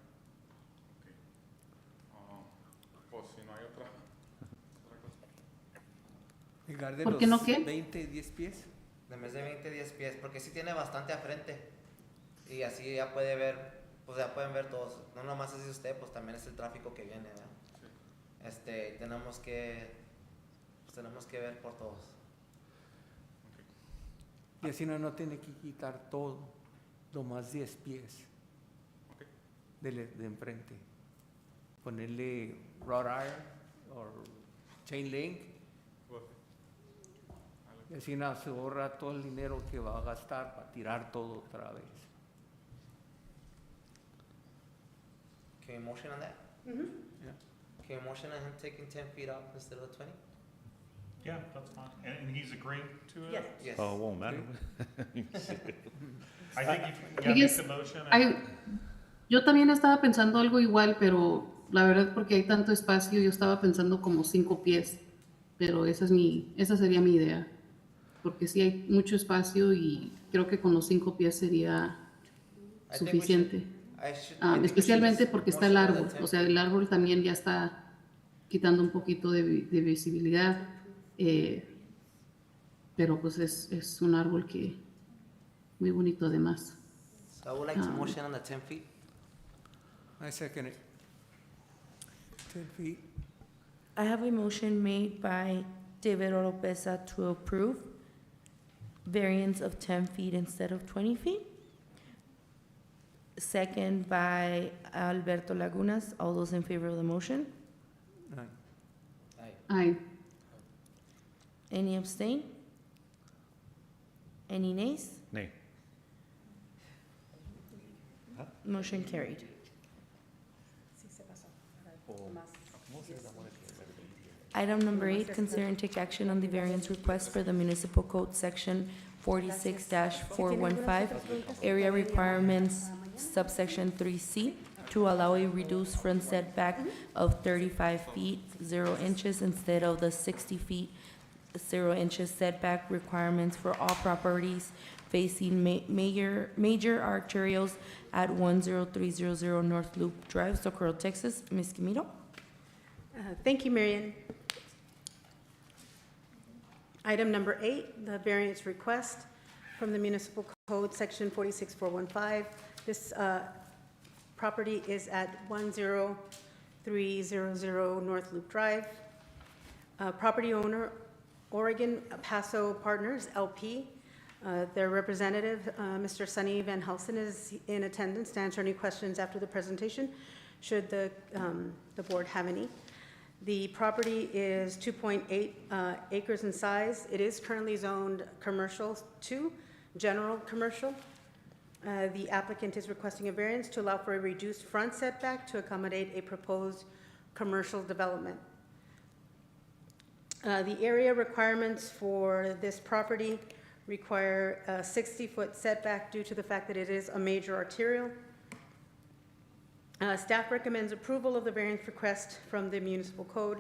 Pues si no hay otra cosa. En lugar de ¿Por los qué no qué? 20, 10 pies. En vez de 20, 10 pies, porque sí tiene bastante a frente y así ya puede ver, pues ya pueden ver todos. No nomás es de usted, pues también es el tráfico que viene, ¿verdad? Sí. Tenemos que ver por todos. Y así no tiene que quitar todo, nomás 10 pies Ok. de enfrente. Ponerle wrought iron o chain link Pues, y así no se ahorra todo el dinero que va a gastar para tirar todo otra vez. Can we motion on that? Yeah. Can we motion on him taking 10 feet off instead of the 20? Yeah, that's fine. And he's agreeing to it? Yes. Yes. Oh, it won't matter. I think you I make guess the motion. and- Yo también estaba pensando algo igual, pero la verdad porque hay tanto espacio, yo estaba pensando como 5 pies, pero esa sería mi idea, porque sí hay mucho espacio y creo que con los 5 pies sería I think we suficiente. I think we Especialmente should porque está el motion on the árbol, 10 o sea, el árbol también ya está quitando un poquito de visibilidad, pero pues es un árbol que muy bonito además. So I would like to Um, motion on the 10 feet. I second it. 10 feet. I have a motion made by David Oropesa to approve variance of 10 feet instead of 20 feet. Second by Alberto Lagunas. All those in favor of the motion? Aye. Aye. Any abstain? Any nays? Nay. Motion carried. Item number 8, consider and take action on the variance request for the municipal code section 46-415, area requirements subsection 3C, to allow a reduced front setback of 35 feet, 0 inches instead of the 60 feet, 0 inches setback requirements for all properties facing major arterials at 10300 North Loop Drive, Socorro, Texas. Ms. Camilo? Thank you, Marion. Item number 8, the variance request from the Municipal Code, Section 46415. This property is at 10300 North Loop Drive. Property owner, Oregon Paso Partners, LP. Their representative, Mr. Sunny Van Helsen, is in attendance to answer any questions after the presentation, should the board have any. The property is 2.8 acres in size. It is currently zoned commercial 2, general commercial. The applicant is requesting a variance to allow for a reduced front setback to accommodate a proposed commercial development. The area requirements for this property require a 60-foot setback due to the fact that it is a major arterial. Staff recommends approval of the variance request from the municipal code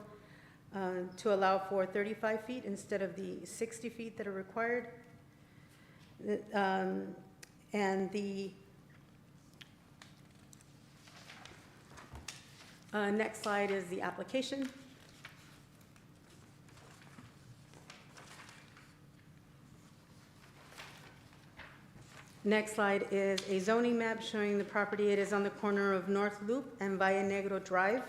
to allow for 35 feet instead of the 60 feet that are required. And the next slide is the application. Next slide is a zoning map showing the property. It is on the corner of North Loop and Valle Negro Drive.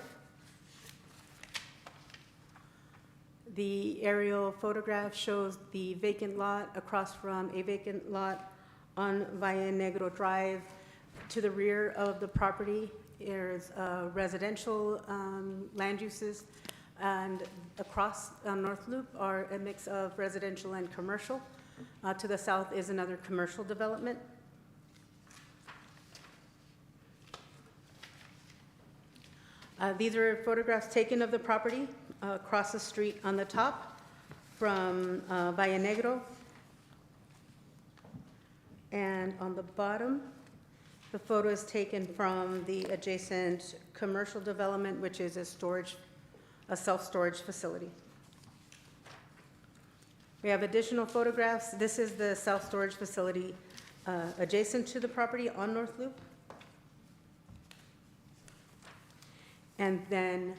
The aerial photograph shows the vacant lot across from a vacant lot on Valle Negro Drive. To the rear of the property, there's residential land uses, and across North Loop are a mix of residential and commercial. To the south is another commercial development. These are photographs taken of the property across the street on the top from Valle Negro. And on the bottom, the photo is taken from the adjacent commercial development, which is a self-storage facility. We have additional photographs. This is the self-storage facility adjacent to the property on North Loop. And then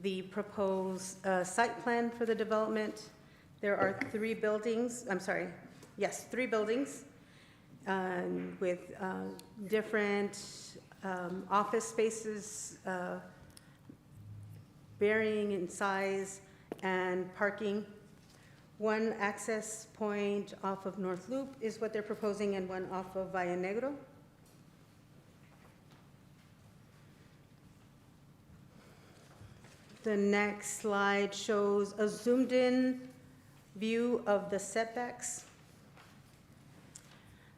the proposed site plan for the development. There are 3 buildings, three buildings with different office spaces varying in size and parking. One access point off of North Loop is what they're proposing, and one off of Valle Negro. The next slide shows a zoomed-in view of the setbacks.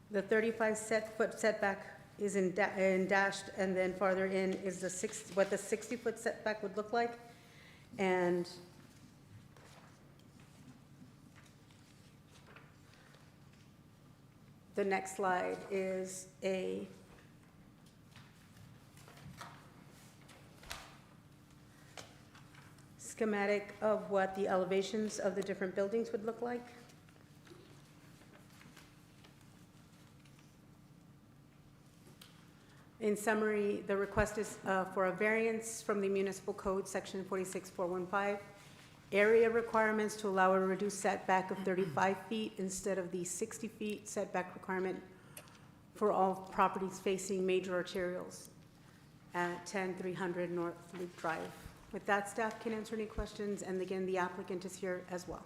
The 35-foot setback is in dashed, and then farther in is what the 60-foot setback would look like. And the next slide is a schematic of what the elevations of the different buildings would look like. In summary, the request is for a variance from the Municipal Code, Section 46415, area requirements to allow a reduced setback of 35 feet instead of the 60 feet setback requirement for all properties facing major arterials. at 10300 North Loop Drive. With that, staff can answer any questions, and again, the applicant is here as well.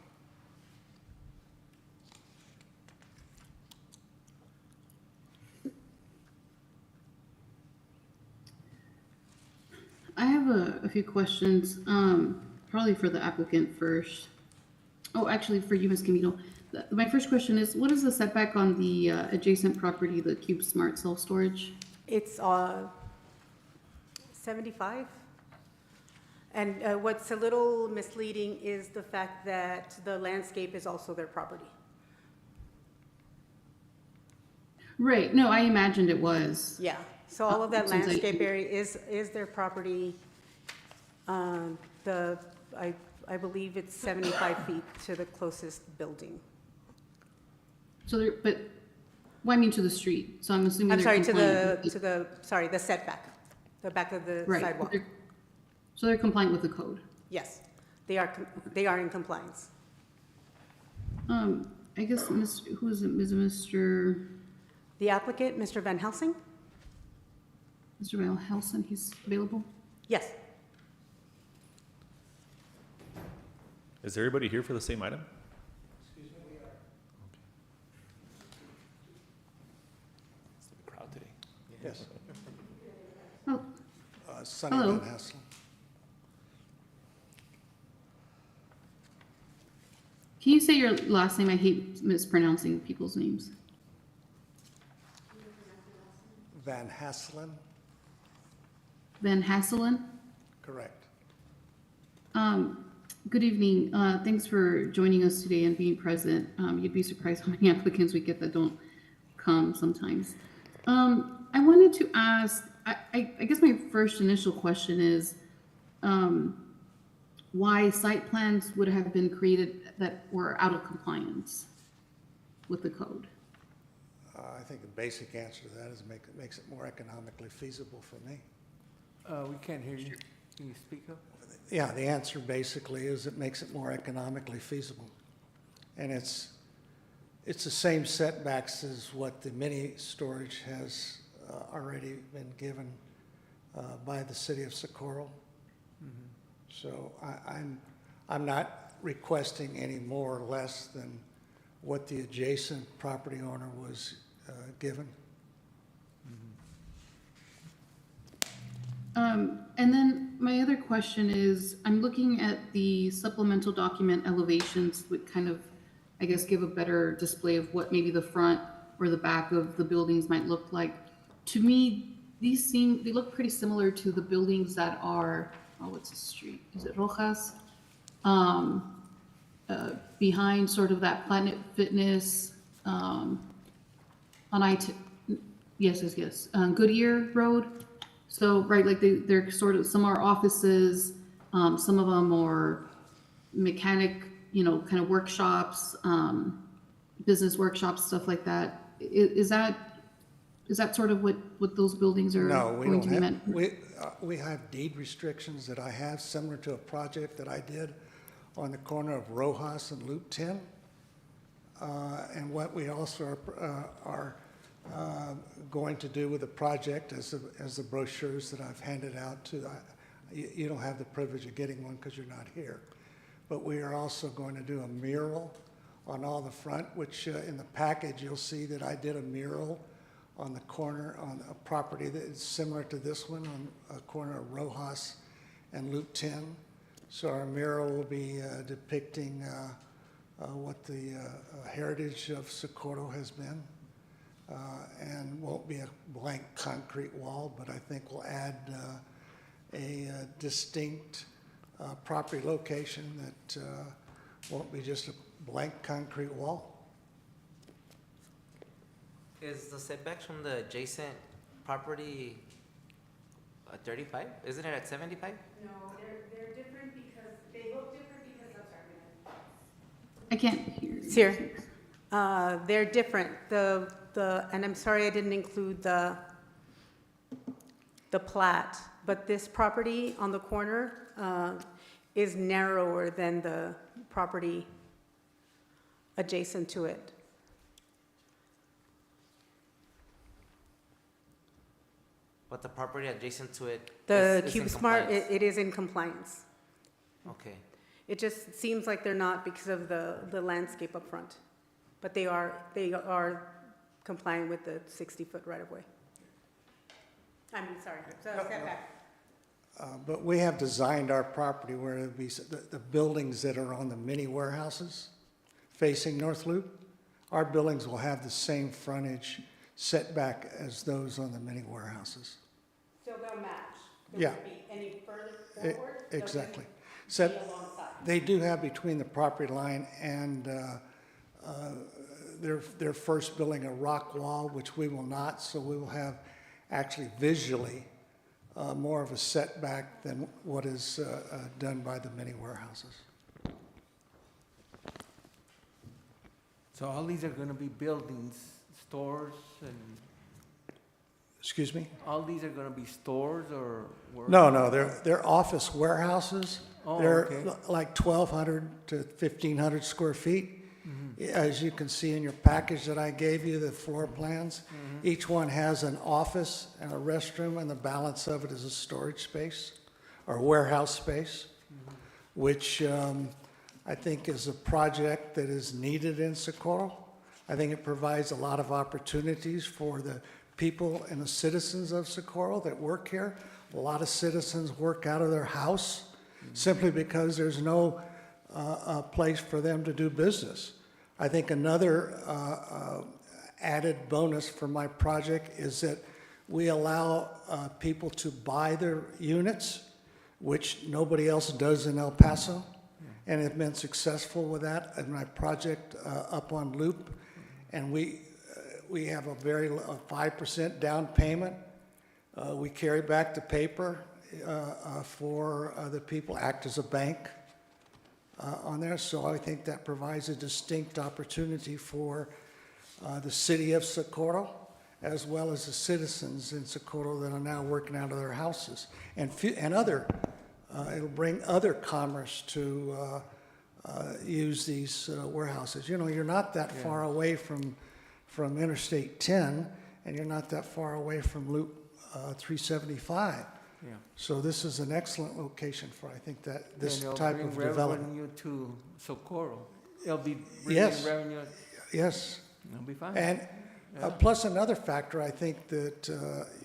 I have a few questions, probably for the applicant first. Oh, actually, for you, Ms. Camino. My first question is, what is the setback on the adjacent property, the Cube Smart Self-Storage? It's 75. And what's a little misleading is the fact that the landscape is also their property. Right, no, I imagined it was. Yeah, so all of that Since I- landscape area is their property. I believe it's 75 feet to the closest building. So there, but, well, I mean to the street, so I'm assuming I'm they're sorry, compliant with the setback, the back of the Right, sidewalk. so they're compliant with the code. Yes, they are in compliance. I guess, who is it, Mr. The applicant, Mr. Van Helsing? Mr. Van Helsen, he's available? Yes. Is everybody here for the same item? It's like a crowd today. Yes. Oh, Sonny Hello. Van Hassel. can you say your last name? I hate mispronouncing people's names. Van Hasselen, Van Hasselen? correct. Good evening. Thanks for joining us today and being present. You'd be surprised how many applicants we get that don't come sometimes. I wanted to ask, I guess my first initial question is, why site plans would have been created that were out of compliance with the code? I think the basic answer to that is it makes it more economically feasible for me. We can't hear you. Can you speak up? Yeah, the answer basically is it makes it more economically feasible. And it's the same setbacks as what the mini storage has already been given by the city of Socorro. So I'm not requesting any more or less than what the adjacent property owner was given. And then my other question is, I'm looking at the supplemental document elevations would kind of, I guess, give a better display of what maybe the front or the back of the buildings might look like. To me, they look pretty similar to the buildings that are, what's the street? Is it Rojas? Behind sort of that Planet Fitness, on yes, Goodyear Road. So, right, like they're sort of, some are offices, some of them are mechanic, kind of workshops, business workshops, stuff like that. Is that sort of what those buildings are No, we going don't to be have, meant? we have deed restrictions that I have, similar to a project that I did on the corner of Rojas and Loop 10. And what we also are going to do with the project as the brochures that I've handed out to, you don't have the privilege of getting one because you're not here. But we are also going to do a mural on all the front, which in the package, you'll see that I did a mural on the corner on a property that is similar to this one on a corner of Rojas and Loop 10. So our mural will be depicting what the heritage of Socorro has been. And won't be a blank concrete wall, but I think we'll add a distinct property location that won't be just a blank concrete wall. Is the setbacks from the adjacent property 35? Isn't it at 75? No, they're different because, they look different because, I'm sorry. I can't hear. It's here. They're different. And I'm sorry I didn't include the plat, but this property on the corner is narrower than the property adjacent to it. but the property adjacent to it The is in Cube Smart, compliance. it is in compliance. Okay, It just seems like they're not because of the landscape up front. But they are complying with the 60-foot right-of-way. I mean, sorry, so setback. But we have designed our property where it'd be, the buildings that are on the mini warehouses facing North Loop, our buildings will have the same frontage setback as those on the mini warehouses. So they'll match. Yeah. There won't be any further E- forward? They'll just Exactly. be Except alongside. they do have between the property line and their first building a rock wall, which we will not, so we will have actually visually more of a setback than what is done by the mini warehouses. So all these are gonna be buildings, stores, and Excuse me? all these are gonna be stores or? where- No, they're office warehouses. Oh, They're okay. like 1,200 to 1,500 square feet. Mm-hmm. As you can see in your package that I gave you, the floor plans, Mm-hmm. each one has an office and a restroom, and the balance of it is a storage space or warehouse space, Mm-hmm. which I think is a project that is needed in Socorro. I think it provides a lot of opportunities for the people and the citizens of Socorro that work here. A lot of citizens work out of their house simply because there's no place for them to do business. I think another added bonus for my project is that we allow people to buy their units, which nobody else does in El Paso, and have been successful with that in my project up on Loop. And we have a 5% down payment. We carry back the paper for the people, act as a bank on there. So I think that provides a distinct opportunity for the city of Socorro, as well as the citizens in Socorro that are now working out of their houses. And other, it'll bring other commerce to use these warehouses. You know, you're not that far away from Interstate 10, and you're not that far away from Loop 375. Yeah. So this is an excellent location for, I think, that this And it'll type bring of development. revenue to Socorro. It'll be bringing Yes. revenue, Yes. it'll be fine. And plus another factor I think that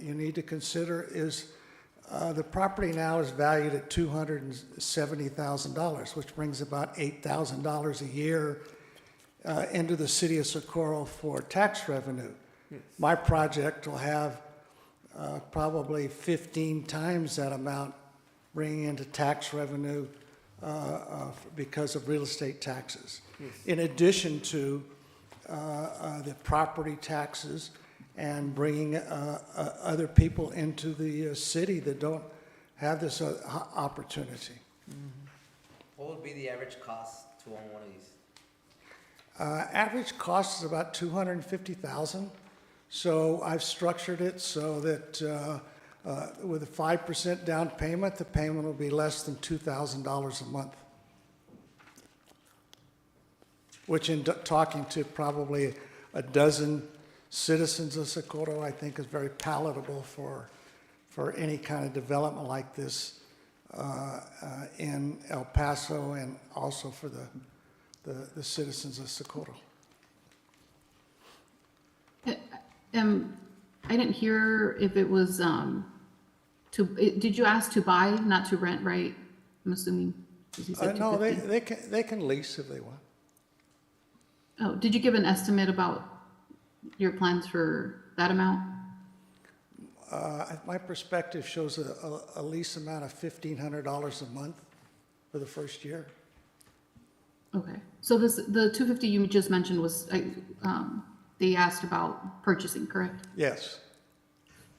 you need to consider is the property now is valued at $270,000, which brings about $8,000 a year into the city of Socorro for tax revenue. Yes. My project will have probably 15 times that amount bringing into tax revenue because of real estate taxes. Yes. In addition to the property taxes and bringing other people into the city that don't have this opportunity. what would be the average cost to own one of these? Average cost is about $250,000. So I've structured it so that with a 5% down payment, the payment will be less than $2,000 a month. Which in talking to probably a dozen citizens of Socorro, I think is very palatable for any kind of development like this in El Paso and also for the citizens of Socorro. I didn't hear if it was, did you ask to buy, not to rent, right? I'm assuming, 'cause you said No, 250. they can lease if they want. Oh, did you give an estimate about your plans for that amount? My perspective shows a lease amount of $1,500 a month for the first year. Okay, so the 250 you just mentioned was, they asked about purchasing, correct? Yes.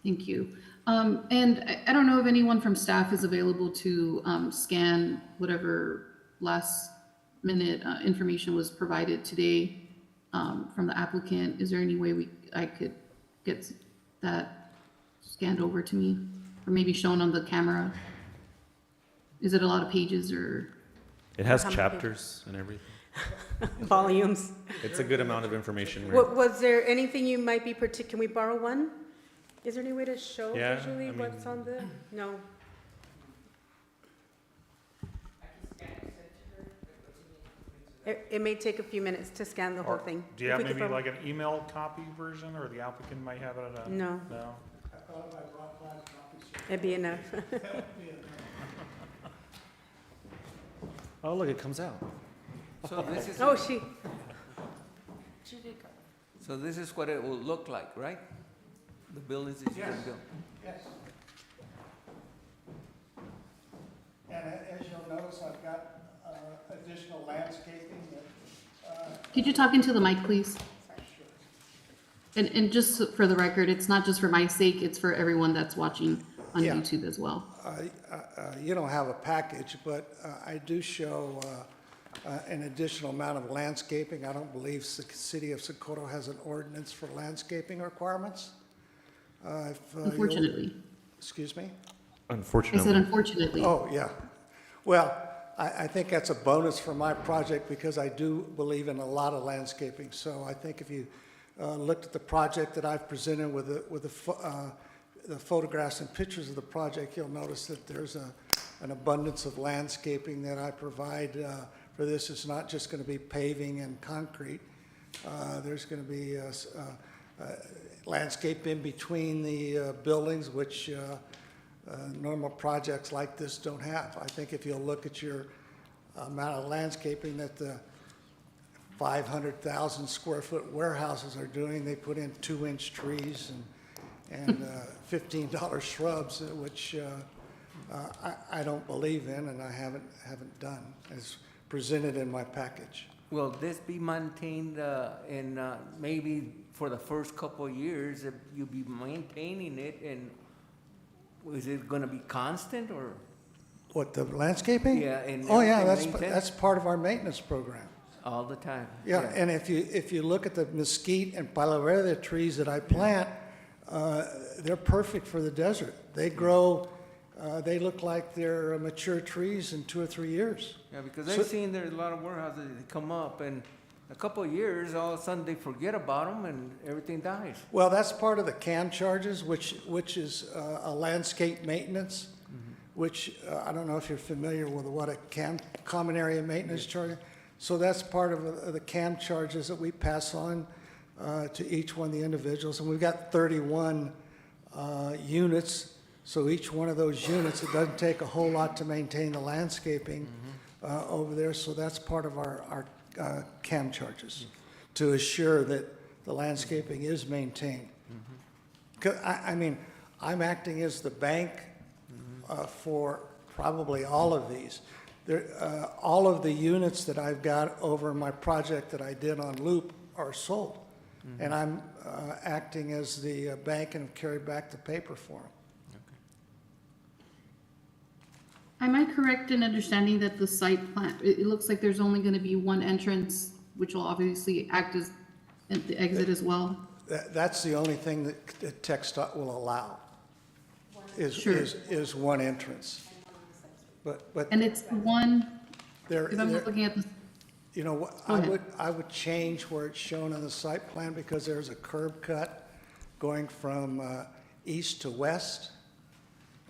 Thank you. And I don't know if anyone from staff is available to scan whatever last minute information was provided today from the applicant. Is there any way I could get that scanned over to me or maybe shown on the camera? Is it a lot of pages or? It has How many chapters and everything. Volumes. It's a good amount of information. Was there anything you might be can we borrow one? Is there any way to show Yeah, visually I what's on the, no? It may take a few minutes to scan the whole Or thing. do you If have we could maybe prob- like an email copy version, or the applicant might have it at a? No. No? It'd be enough. Oh, look, it comes out. So this is, Oh, she, so this is what it will look like, right? The buildings that you're gonna build. Yes. And as you'll notice, I've got additional landscaping that, Could you talk into the mic, please? And just for the record, it's not just for my sake, it's for everyone that's watching on Yeah. YouTube as well. you don't have a package, but I do show an additional amount of landscaping. I don't believe the city of Socorro has an ordinance for landscaping requirements. Unfortunately. Excuse me? I Unfortunately. said unfortunately. Oh, yeah. Well, I think that's a bonus for my project because I do believe in a lot of landscaping. So I think if you looked at the project that I've presented with the photographs and pictures of the project, you'll notice that there's an abundance of landscaping that I provide for this. It's not just going to be paving and concrete. There's going to be landscape in between the buildings, which normal projects like this don't have. I think if you'll look at your amount of landscaping that the 500,000 square foot warehouses are doing, they put in 2-inch trees and $15 shrubs, which I don't believe in and I haven't done as presented in my package. Will this be maintained in maybe for the first couple of years, if you'll be maintaining it, and is it gonna be constant or? What, the landscaping? Yeah, and Oh, yeah, everything maintained? that's part of our maintenance program. All the time? Yeah, and if you look at the mesquite and palo verde trees that I plant, they're perfect for the desert. They grow, they look like they're mature trees in 2 or 3 years. Yeah, because So- I've seen there are a lot of warehouses that come up, and a couple of years, all of a sudden they forget about them and everything dies. Well, that's part of the CAM charges, which is a landscape maintenance, which I don't know if you're familiar with what a CAM, common area maintenance charge. So that's part of the CAM charges that we pass on to each one of the individuals. And we've got 31 units, so each one of those units, it doesn't take a whole lot to maintain the landscaping over there. So that's part of our CAM charges, to assure that the landscaping is maintained. 'Cause I mean, I'm acting as the bank for probably all of these. All of the units that I've got over my project that I did on Loop are sold. And I'm acting as the bank and carry back the paper for them. Am I correct in understanding that the site plan, it looks like there's only going to be one entrance, which will obviously act as the exit as well? That's the only thing that TxDOT will allow, Sure. is one entrance. But And it's one, there, if I'm not looking at the, you know, what, Go ahead. I would change where it's shown on the site plan because there's a curb cut going from east to west.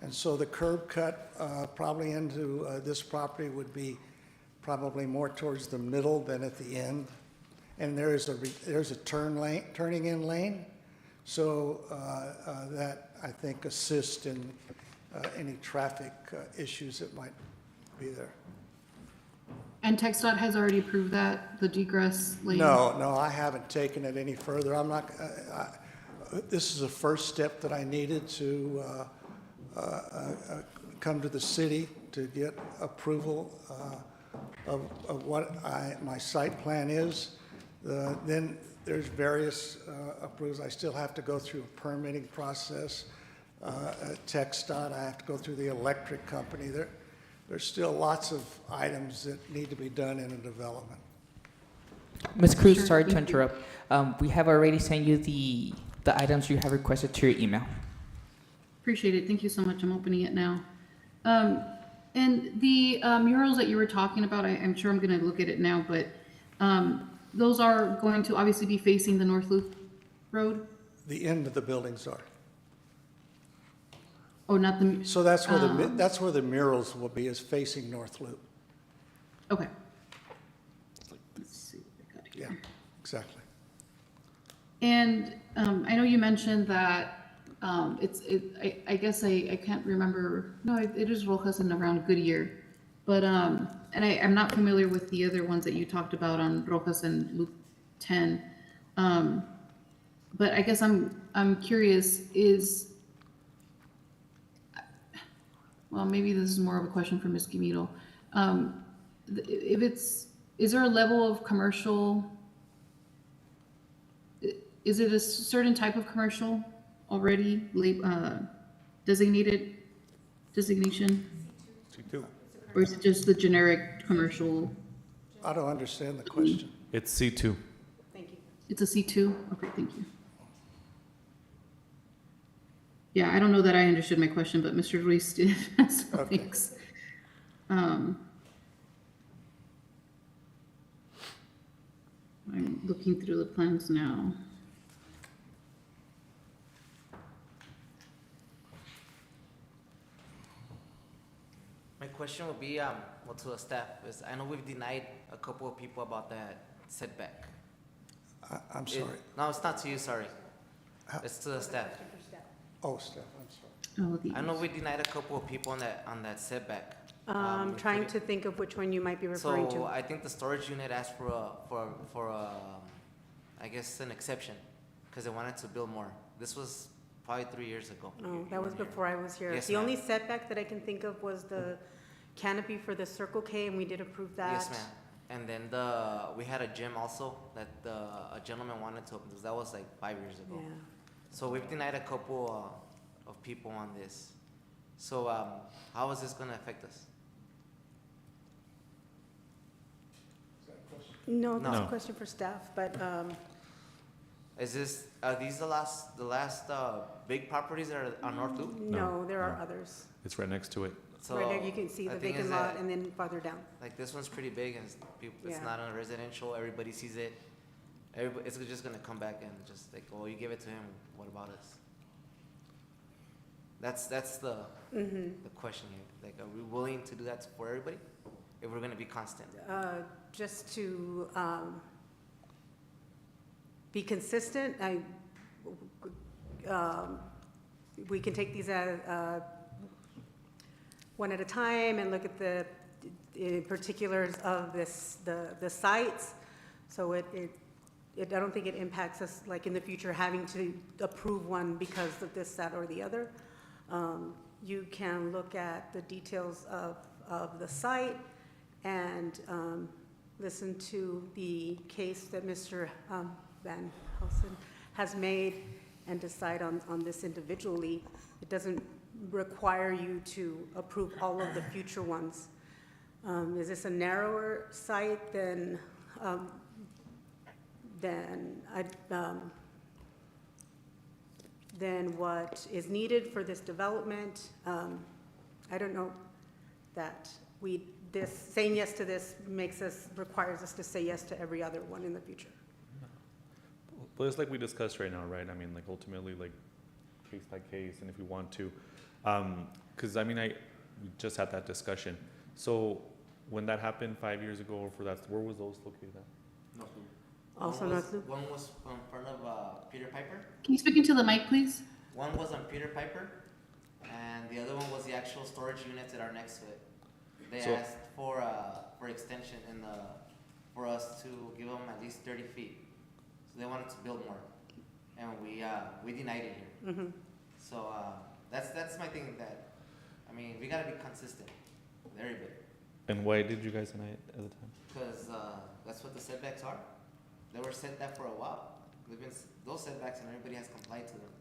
And so the curb cut probably into this property would be probably more towards the middle than at the end. And there's a turning in lane. So that, I think, assists in any traffic issues that might be there. and TxDOT has already approved that, the degress lane? No, I haven't taken it any further. I'm not, this is the first step that I needed to come to the city to get approval of what my site plan is. Then there's various approvals. I still have to go through a permitting process. At TxDOT, I have to go through the electric company. There's still lots of items that need to be done in a development. Ms. Cruz, Sure, sorry to thank you. interrupt. We have already sent you the items you have requested to your email. Appreciate it. Thank you so much. I'm opening it now. And the murals that you were talking about, I'm sure I'm going to look at it now, but those are going to obviously be facing the North Loop Road? The end of the buildings are. Oh, not the, So that's where that's where the murals will be, is facing North Loop. okay. Let's see what I got Yeah, here. exactly. And I know you mentioned that I guess I can't remember, no, it is Rojas and around Goodyear. But, and I'm not familiar with the other ones that you talked about on Rojas and Loop 10. But I guess I'm curious, well, maybe this is more of a question for Ms. Gamito. Is there a level of commercial? Is it a certain type of commercial already, designation? C2. Or is it just the generic commercial? I don't understand the question. It's C2. Thank you. It's a C2? Okay, thank you. Yeah, I don't know that I understood my question, but Mr. Ruiz did, so Okay. thanks. I'm looking through the plans now. My question would be, well, to the staff, is I know we've denied a couple of people about that setback. I'm It- sorry. No, it's not to you, sorry. It's to the staff. Oh, Steph, I'm sorry. Oh, the- I know we denied a couple of people on that setback. Trying including- to think of which one you might be referring So to. I think the storage unit asked I guess an exception, because they wanted to build more. This was probably 3 years ago. Oh, that was before I was here. Yes, The only ma'am. setback that I can think of was the canopy for the Circle K, and we did approve that. Yes, ma'am. And then we had a gym also that a gentleman wanted to open, that was like 5 years ago. Yeah. So we've denied a couple of people on this. So how is this gonna affect us? No, that's a No. question for staff, but, Are these the last big properties that are on North Loop? no, there are no. others. It's right next to it. So Right there, you can see the the thing vacant is lot that, and then farther down. like, this one's pretty big and it's Yeah. not on a residential, everybody sees it. It's just gonna come back and just like, oh, you give it to him, what about us? That's the question here. Like, are we willing to do that for everybody? If we're gonna be constant? Just to be consistent, we can take these one at a time and look at the particulars of the sites. So I don't think it impacts us, like in the future, having to approve one because of this, that, or the other. You can look at the details of the site and listen to the case that Mr. Van Helsen has made and decide on this individually. It doesn't require you to approve all of the future ones. Is this a narrower site than what is needed for this development? I don't know that saying yes to this requires us to say yes to every other one in the future. But it's like we discussed right now, right? I mean, like ultimately, like case by case, and if we want to, because I mean, we just had that discussion. So when that happened 5 years ago, or where was those located at? Also North Loop. One was in front of Peter Piper. Can you speak into the mic, please? One was on Peter Piper, and the other one was the actual storage units that are next to it. They So- asked for extension and for us to give them at least 30 feet. So they wanted to build more, and we denied it here. Mhm. So that's my thing. That I mean, we gotta be consistent with everybody, And why did you guys deny it at the time? because that's what the setbacks are. They were set that for a while. They've been those setbacks, and everybody has complied to them.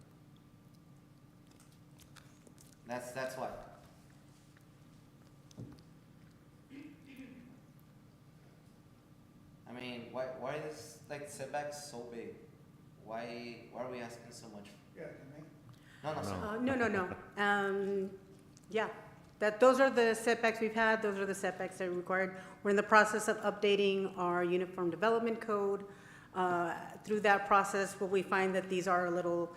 That's why. I mean, why is like setbacks so big? Why are we asking so much? Yeah, No, sir. No. Yeah, those are the setbacks we've had, those are the setbacks that are required. We're in the process of updating our Uniform Development Code. Through that process, will we find that these are a little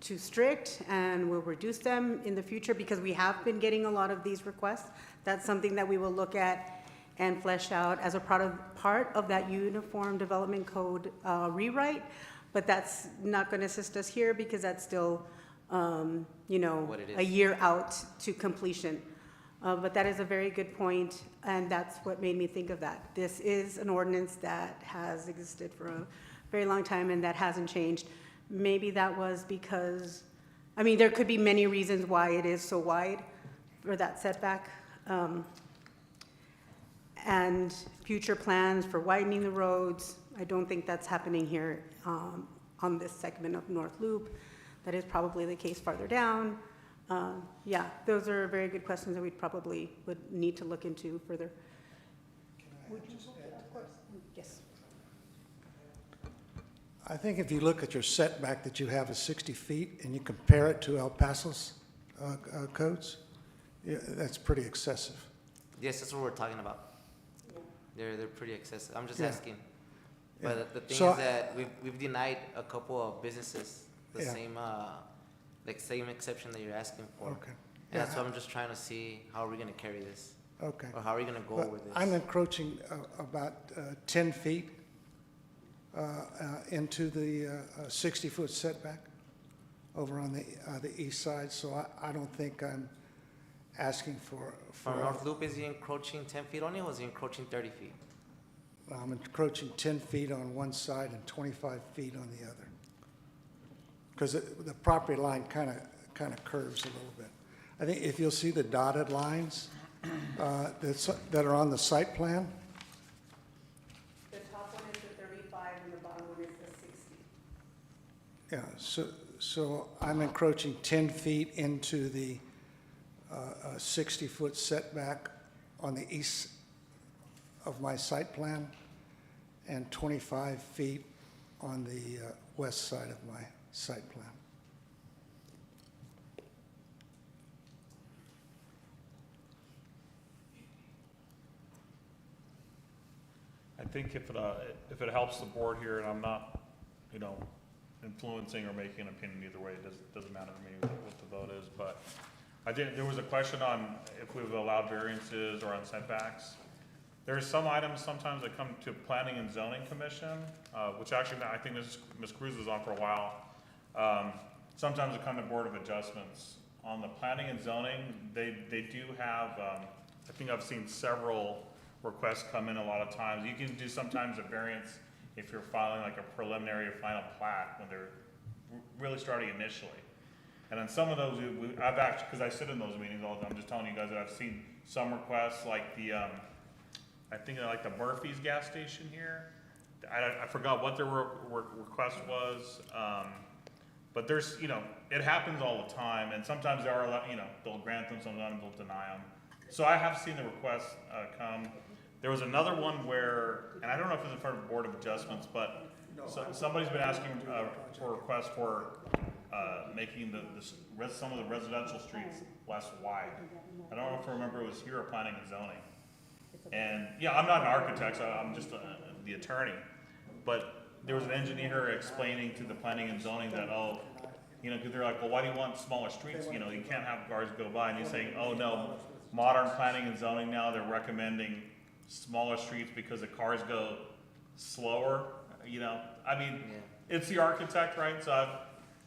too strict, and we'll reduce them in the future because we have been getting a lot of these requests. That's something that we will look at and flesh out as a part of that Uniform Development Code rewrite, but that's not going to assist us here because that's still, you know, What it is. a year out to completion. But that is a very good point, and that's what made me think of that. This is an ordinance that has existed for a very long time and that hasn't changed. Maybe that was because, I mean, there could be many reasons why it is so wide for that setback. And future plans for widening the roads, I don't think that's happening here on this segment of North Loop. That is probably the case farther down. Yeah, those are very good questions that we probably would need to look into further. Would you? Of course, yes. I think if you look at your setback that you have is 60 feet and you compare it to El Paso's codes, yeah, that's pretty excessive. Yes, that's what we're talking about. They're pretty excessive. I'm just Yeah. asking. Yeah. But the thing So is that we've denied a couple of businesses the Yeah. same, like same exception that you're asking for. Okay. And that's Yeah. why I'm just trying to see how are we gonna carry this? Okay. Or how are we gonna go But with this? I'm encroaching about 10 feet into the 60-foot setback over on the east side, so I don't think I'm asking for. From North Loop, is he encroaching 10 feet only, or is he encroaching 30 feet? I'm encroaching 10 feet on one side and 25 feet on the other. Because the property line kind of curves a little bit. I think if you'll see the dotted lines that are on the site plan, The top one is the 35 and the bottom one is the 60. yeah, so I'm encroaching 10 feet into the 60-foot setback on the east of my site plan and 25 feet on the west side of my site plan. I think if it helps the board here, and I'm not, you know, influencing or making an opinion either way, it doesn't matter to me what the vote is, but I did, there was a question on if we've allowed variances or on setbacks. There's some items sometimes that come to Planning and Zoning Commission, which actually, I think Ms. Cruz was on for a while. Sometimes they come to Board of Adjustments. On the Planning and Zoning, they do have, I think I've seen several requests come in a lot of times. You can do sometimes a variance if you're filing like a preliminary or final plat when they're really starting initially. And on some of those, I've actually, because I sit in those meetings all the time, I'm just telling you guys that I've seen some requests like the, I think like the Murphy's gas station here. I forgot what their request was, but there's, you know, it happens all the time, and sometimes there are a lot, you know, they'll grant them, sometimes they'll deny them. So I have seen the requests come. There was another one where, and I don't know if it's in front of Board of Adjustments, but somebody's been asking for a request for making some of the residential streets less wide. I don't know if I remember it was here or Planning and Zoning. And yeah, I'm not an architect, so I'm just the attorney. But there was an engineer explaining to the Planning and Zoning that, oh, you know, because they're like, well, why do you want smaller streets? You know, you can't have cars go by. And he's saying, oh no, modern Planning and Zoning now, they're recommending smaller streets because the cars go slower. You know, I mean, it's the architect, right? So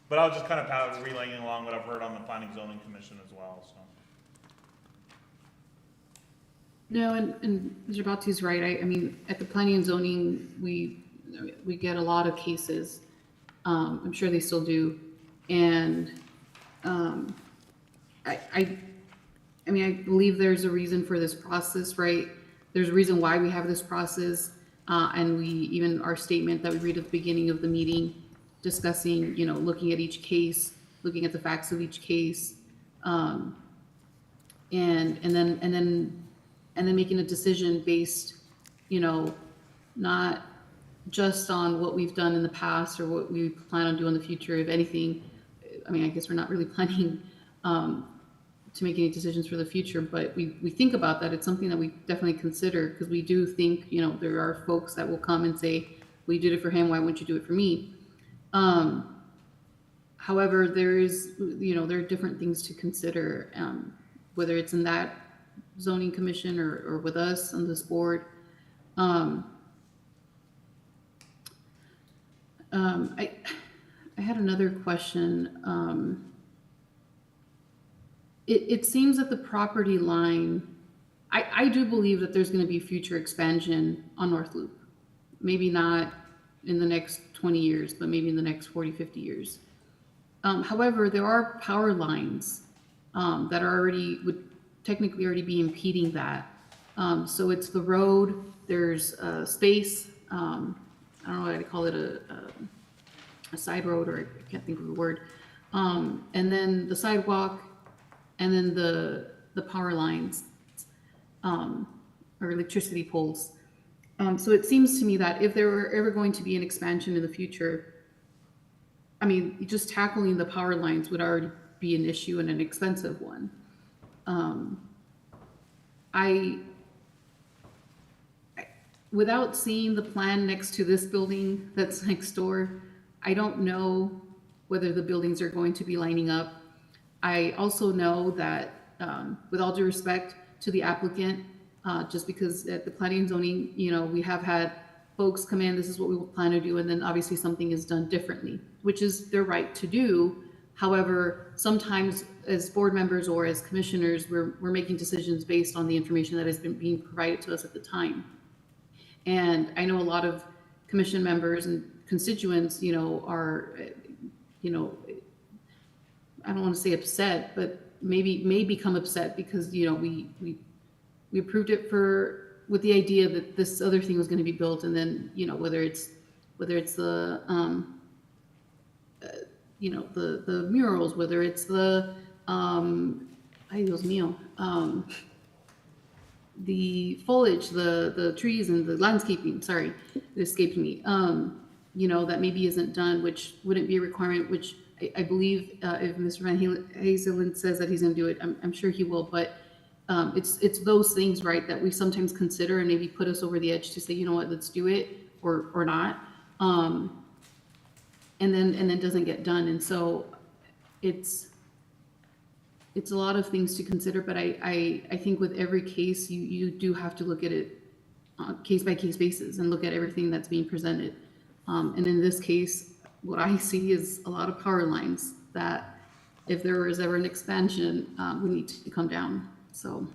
but I was just kind of relaying along what I've heard on the Planning and Zoning Commission as well, so. No, and Mr. Bati's right. I mean, at the planning and zoning, we get a lot of cases. I'm sure they still do. And I mean, I believe there's a reason for this process, right? There's a reason why we have this process. And we, even our statement that we read at the beginning of the meeting, discussing, you know, looking at each case, looking at the facts of each case, and then making a decision based, you know, not just on what we've done in the past or what we plan on doing in the future. If anything, I mean, I guess we're not really planning to make any decisions for the future, but we think about that. It's something that we definitely consider because we do think, you know, there are folks that will come and say, well, you did it for him, why wouldn't you do it for me? However, there is, there are different things to consider, whether it's in that zoning commission or with us on this board. I had another question. It seems that the property line, I do believe that there's going to be future expansion on North Loop. Maybe not in the next 20 years, but maybe in the next 40, 50 years. However, there are power lines that are would technically already be impeding that. So it's the road, there's space, I don't know what I'd call it, a side road, or I can't think of the word. And then the sidewalk, and then the power lines, or electricity poles. So it seems to me that if there were ever going to be an expansion in the future, I mean, just tackling the power lines would already be an issue and an expensive one. Without seeing the plan next to this building that's next door, I don't know whether the buildings are going to be lining up. I also know that, with all due respect to the applicant, just because at the planning and zoning, we have had folks come in, this is what we plan to do, and then obviously something is done differently, which is their right to do. However, sometimes as board members or as commissioners, we're making decisions based on the information that has been being provided to us at the time. And I know a lot of commission members and constituents, are, I don't want to say upset, but may become upset because, we approved it with the idea that this other thing was going to be built, and then, whether it's the, the murals, whether it's the, ay Dios mío, the foliage, the trees and the landscaping, sorry, it escaped me, that maybe isn't done, which wouldn't be a requirement, which I believe if Mr. Van Hazelen says that he's going to do it, I'm sure he will, but it's those things, right, that we sometimes consider and maybe put us over the edge to say, you know what, let's do it or not, and then doesn't get done. And so it's a lot of things to consider, but I think with every case you do have to look at it on case by case basis and look at everything that's being presented. And in this case, what I see is a lot of power lines that if there was ever an expansion, we need to come down. So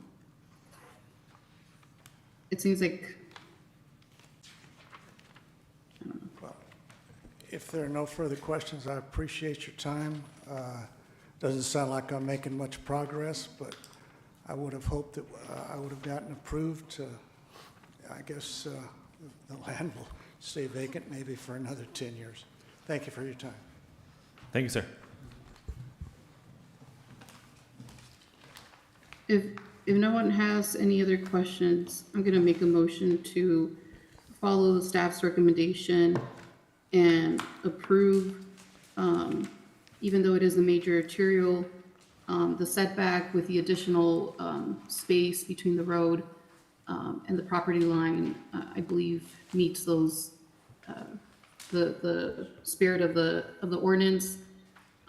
it seems like, I don't know. Well, if there are no further questions, I appreciate your time. Doesn't sound like I'm making much progress, but I would have hoped that I would have gotten approved. I guess the land will stay vacant maybe for another 10 years. Thank you for your time. Thank you, sir. If no one has any other questions, I'm going to make a motion to follow the staff's recommendation and approve, even though it is a major arterial, the setback with the additional space between the road and the property line, I believe meets those, the spirit of the ordinance.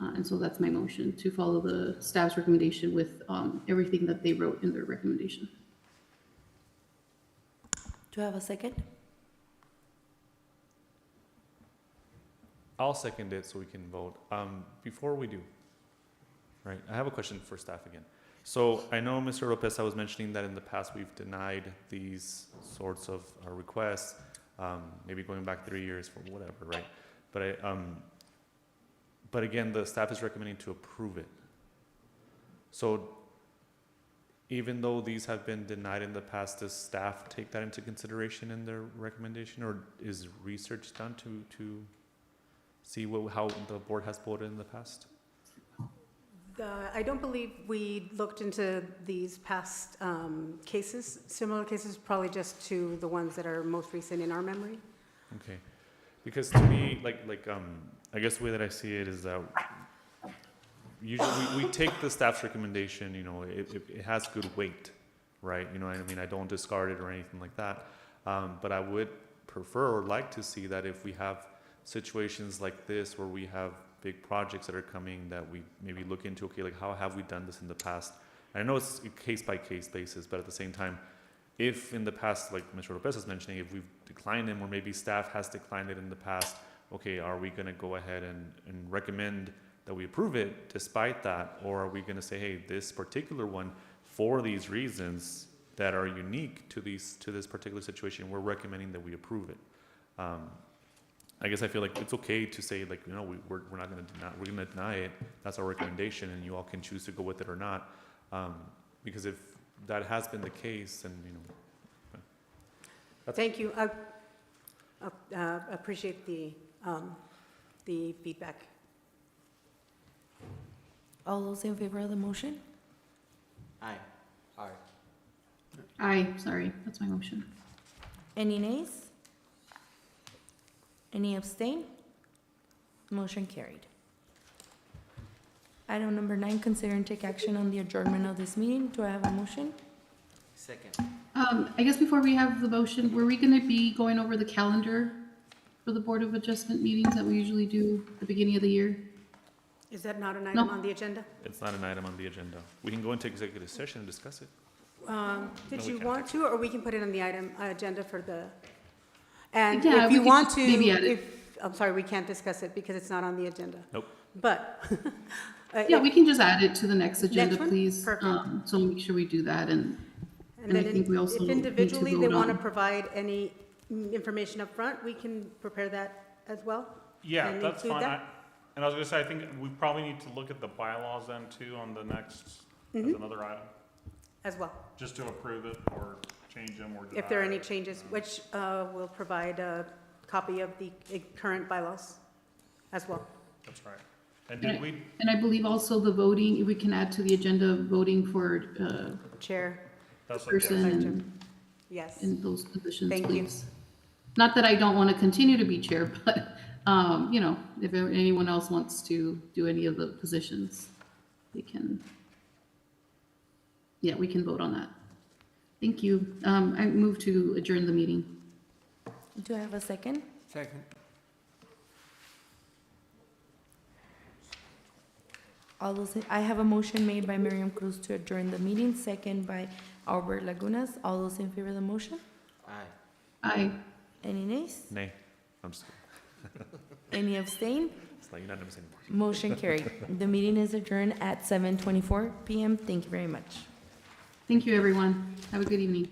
And so that's my motion, to follow the staff's recommendation with everything that they wrote in their recommendation. Do you have a second? I'll second it so we can vote. Before we do, right, I have a question for staff again. So I know Mr. Lopez, I was mentioning that in the past we've denied these sorts of requests, maybe going back 3 years for whatever, right? But again, the staff is recommending to approve it. So even though these have been denied in the past, does staff take that into consideration in their recommendation, or is research done to see how the board has voted in the past? I don't believe we looked into these past cases, similar cases, probably just to the ones that are most recent in our memory. Okay, because to me, I guess the way that I see it is that usually we take the staff's recommendation, it has good weight, right? I don't discard it or anything like that. But I would prefer or like to see that if we have situations like this where we have big projects that are coming that we maybe look into, okay, like how have we done this in the past? I know it's a case-by-case basis, but at the same time, if in the past, like Mr. Lopez is mentioning, if we've declined them or maybe staff has declined it in the past, okay, are we gonna go ahead and recommend that we approve it despite that? Or are we gonna say, hey, this particular one, for these reasons that are unique to this particular situation, we're recommending that we approve it? I guess I feel like it's okay to say, like, you know, we're not gonna deny, we're gonna deny it, that's our recommendation, and you all can choose to go with it or not. Because if that has been the case, and, you know. Thank you. I appreciate the feedback. All those in favor of the motion? Aye. Aye, sorry, that's my motion. Any nays? Any abstain? Motion carried. Item number 9, consider and take action on the adjournment of this meeting. Do I have a motion? Second. I guess before we have the motion, were we gonna be going over the calendar for the Board of Adjustment meetings that we usually do at the beginning of the year? Is that not an No. item on the agenda? It's not an item on the agenda. We can go into executive session and discuss it. Did No, we you can't want to, or we can put it on the agenda for the, and Yeah, if we you could want just to, maybe add it. I'm sorry, we can't discuss it because it's not on the agenda. Nope. But. Yeah, we can just add it to the next agenda, Next one? please. Perfect. So make sure we do that, and And then I think we also if need to individually they vote want to on- provide any information up front, we can prepare that as well? Yeah, And that's include fine. that? And I was gonna say, I think we probably need to look at the bylaws then too on the next, as Mhm. another item, As well, just to approve it or change them or deny. if there are any it. changes, which will provide a copy of the current bylaws as well. That's right. And did we, And I believe also the voting, if we can add to the agenda, voting for Chair, that's okay. person Vice and yes. in those positions, Thank you. please. Not that I don't want to continue to be chair, but, you know, if anyone else wants to do any of the positions, they can. Yeah, we can vote on that. Thank you. I move to adjourn the meeting. Do I have a second? Second. All those, I have a motion made by Miriam Cruz to adjourn the meeting, second by Albert Lagunas. All those in favor of the motion? Aye. Aye. Any nays? Nay. I'm just, Any abstain? it's not unanimous anymore. Motion carried. The meeting is adjourned at 7:24 PM. Thank you very much. Thank you, everyone. Have a good evening.